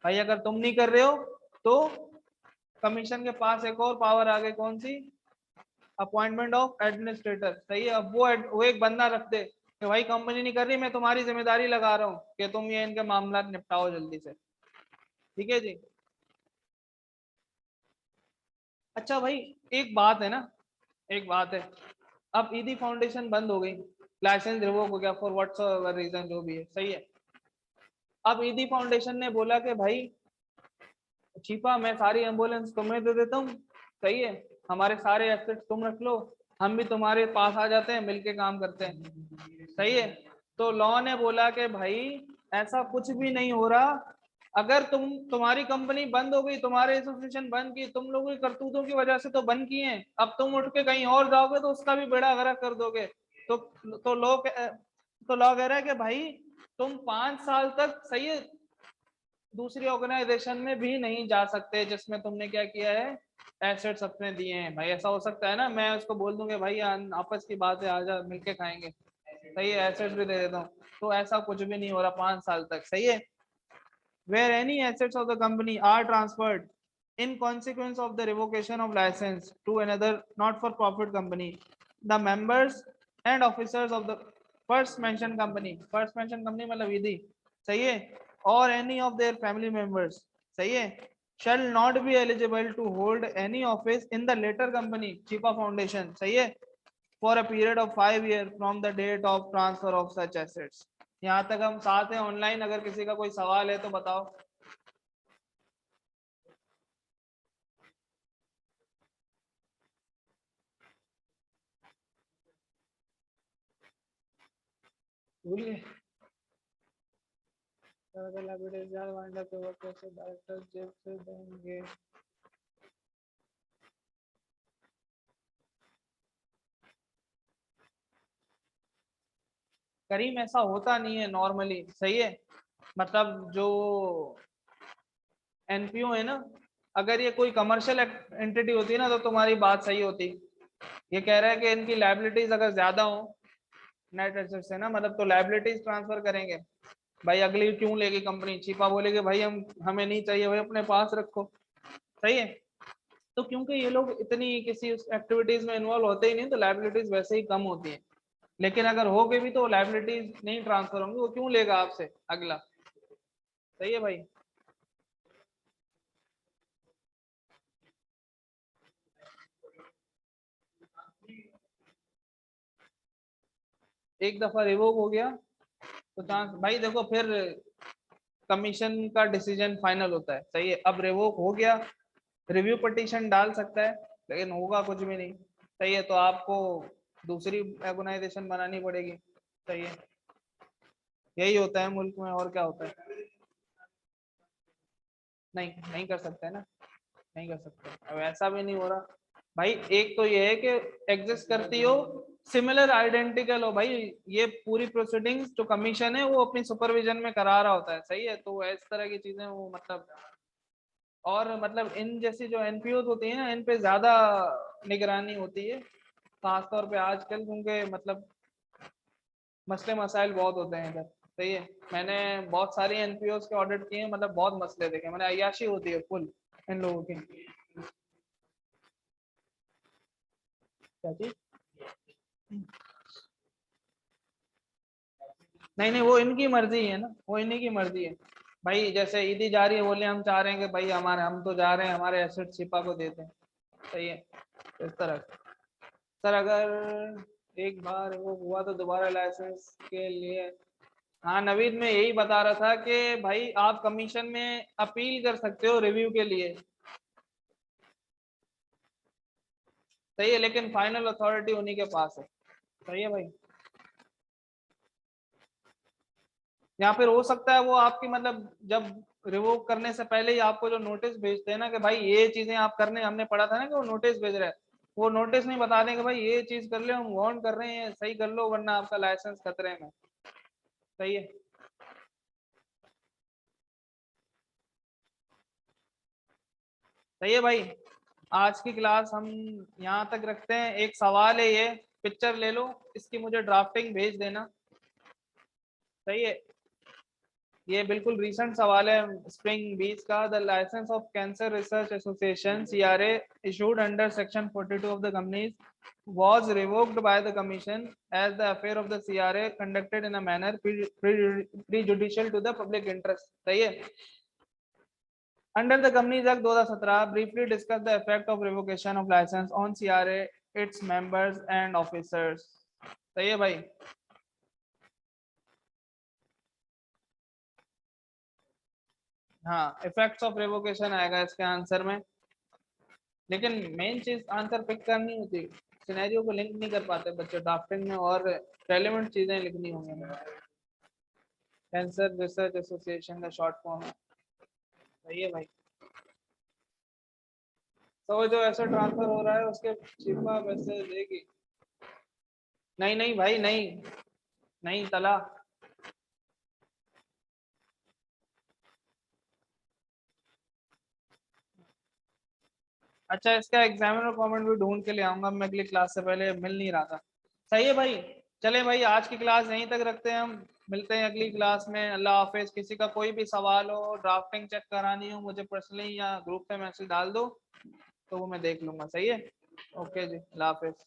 भाई अगर तुम नहीं कर रहे हो तो कमीशन के पास एक और पावर आ गई, कौन सी, अपॉइंटमेंट ऑफ एडमिनिस्ट्रेटर। सही है, अब वो एक बंदा रख दे कि भाई कंपनी नहीं कर रही, मैं तुम्हारी जिम्मेदारी लगा रहा हूँ कि तुम ये इनके मामला निपटाओ जल्दी से। ठीक है जी। अच्छा भाई, एक बात है ना, एक बात है, अब ईदी फाउंडेशन बंद हो गई, लाइसेंस रिवोक हो गया फॉर व्हाट्सएवर रीजन जो भी है, सही है। अब ईदी फाउंडेशन ने बोला कि भाई छिपा, मैं सारी एम्बुलेंस तुम्हें दे देता हूँ, सही है, हमारे सारे एसेट्स तुम रख लो, हम भी तुम्हारे पास आ जाते हैं, मिलके काम करते हैं, सही है। तो लॉ ने बोला कि भाई ऐसा कुछ भी नहीं हो रहा, अगर तुम्हारी कंपनी बंद हो गई, तुम्हारे एसोसिएशन बंद की, तुम लोगों की करतूतों की वजह से तो बंद की है, अब तुम उठ के कहीं और जाओगे तो उसका भी बेड़ा गर्क कर दोगे। तो लॉ कह रहा है कि भाई तुम 5 साल तक, सही है, दूसरी ऑर्गेनाइजेशन में भी नहीं जा सकते जिसमें तुमने क्या किया है, एसेट्स अपने दिए हैं। भाई ऐसा हो सकता है ना, मैं उसको बोल दूंगा भाई आपस की बात है, आजा मिलके खाएंगे, सही है, एसेट्स भी दे देता हूँ, तो ऐसा कुछ भी नहीं हो रहा 5 साल तक, सही है। where any assets of the company are transferred in consequence of the revocation of license to another not-for-profit company, the members and officers of the first mentioned company मतलब विधि, सही है, or any of their family members, सही है, shall not be eligible to hold any office in the latter company, Chipa Foundation, सही है, for a period of 5 years from the date of transfer of such assets। यहाँ तक हम साथ हैं online, अगर किसी का कोई सवाल है तो बताओ। भूल गए, कैसे डायरेक्टर जेब से देंगे। करीम ऐसा होता नहीं है नॉर्मली, सही है, मतलब जो एनपीओ है ना, अगर ये कोई कमर्शियल एंटिटी होती है ना तो तुम्हारी बात सही होती। ये कह रहा है कि इनकी लाइबिलिटीज अगर ज्यादा हो नेट एसेट से ना, मतलब तो लाइबिलिटीज ट्रांसफर करेंगे। भाई अगली क्यों लेगी कंपनी, छिपा बोलेगी भाई हमें नहीं चाहिए, भाई अपने पास रखो, सही है। तो क्योंकि ये लोग इतनी किसी एक्टिविटीज में इन्वॉल्व होते ही नहीं, तो लाइबिलिटीज वैसे ही कम होती है। लेकिन अगर हो गए भी तो लाइबिलिटीज नहीं ट्रांसफर होंगी, वो क्यों लेगा आपसे अगला, सही है भाई। एक दफा रिवोक हो गया तो चांस, भाई देखो फिर कमीशन का डिसीजन फाइनल होता है, सही है। अब रिवोक हो गया, रिव्यू पिटीशन डाल सकता है, लेकिन होगा कुछ भी नहीं, सही है, तो आपको दूसरी ऑर्गेनाइजेशन बनानी पड़ेगी, सही है। यही होता है मुल्क में, और क्या होता है। नहीं, नहीं कर सकते ना, नहीं कर सकते, अब ऐसा भी नहीं हो रहा। भाई एक तो ये है कि एग्जिस्ट करती हो, सिमिलर आइडेंटिकल हो, भाई ये पूरी प्रोसीडिंग्स जो कमीशन है वो अपनी सुपरविजन में करा रहा होता है, सही है, तो इस तरह की चीजें वो मतलब, और मतलब इन जैसी जो एनपीओ होती है ना, इन पे ज्यादा निगरानी होती है, खासतौर पे आजकल, क्योंकि मतलब मसले मसाइल बहुत होते हैं इधर, सही है। मैंने बहुत सारी एनपीओ के ऑडिट किए हैं, मतलब बहुत मसले देखे मैंने, अय्याशी होती है फुल इन लोगों की। क्या चीज, नहीं नहीं, वो इनकी मर्जी है ना, वो इन्हीं की मर्जी है। भाई जैसे ईदी जा रही है, बोले हम चाह रहे हैं कि भाई हमारे, हम तो जा रहे हैं हमारे एसेट छिपा को देते हैं, सही है, तो इस तरह। सर अगर एक बार वो हुआ तो दोबारा लाइसेंस के लिए, हाँ नवीद में यही बता रहा था कि भाई आप कमीशन में अपील कर सकते हो रिव्यू के लिए, सही है, लेकिन फाइनल अथॉरिटी उन्हीं के पास है, सही है भाई। या फिर हो सकता है वो आपकी मतलब जब रिवोक करने से पहले ही आपको जो नोटिस भेजते हैं ना कि भाई ये चीजें आप करने, हमने पढ़ा था ना कि वो नोटिस भेज रहे हैं, वो नोटिस नहीं बता दें कि भाई ये चीज कर ले, हम वार्न कर रहे हैं, सही कर लो वरना आपका लाइसेंस खतरे में। सही है। सही है भाई। आज की क्लास हम यहाँ तक रखते हैं। एक सवाल है, ये पिक्चर ले लो, इसकी मुझे ड्राफ्टिंग भेज देना। सही है। ये बिल्कुल रिसेंट सवाल है स्प्रिंग बीच का। The licence of cancer research association CRA issued under section 42 of the companies was revoked by the commission as the affair of the CRA conducted in a manner prejudicial to the public interest. सही है। Under the Companies Act 2017, briefly discuss the effect of revocation of license on CRA, its members and officers. सही है भाई। हाँ, effects of revocation आएगा इसके answer में, लेकिन मेन चीज आंसर पिक करनी होती, सिनेरियो को लिंक नहीं कर पाते बच्चे ड्राफ्टिंग में, और रेलेवेंट चीजें लिखनी होंगी। कैंसर रिसर्च एसोसिएशन का शॉर्ट फॉर्म है। सही है भाई। तो जो ऐसे ट्रांसफर हो रहा है उसके शिफा वैसे देगी। नहीं नहीं भाई, नहीं नहीं तला। अच्छा, इसका एग्जामिनर कमेंट भी ढूंढ के ले आऊंगा मैं, अगली क्लास से पहले मिल नहीं रहा था। सही है भाई। चले भाई, आज की क्लास यहीं तक रखते हैं हम, मिलते हैं अगली क्लास में। अल्लाह हाफिज। किसी का कोई भी सवाल हो, ड्राफ्टिंग चेक करानी हो, मुझे पर्सनली या ग्रुप पे मैसेज डाल दो तो वो मैं देख लूंगा। सही है। ओके जी, अल्लाह हाफिज।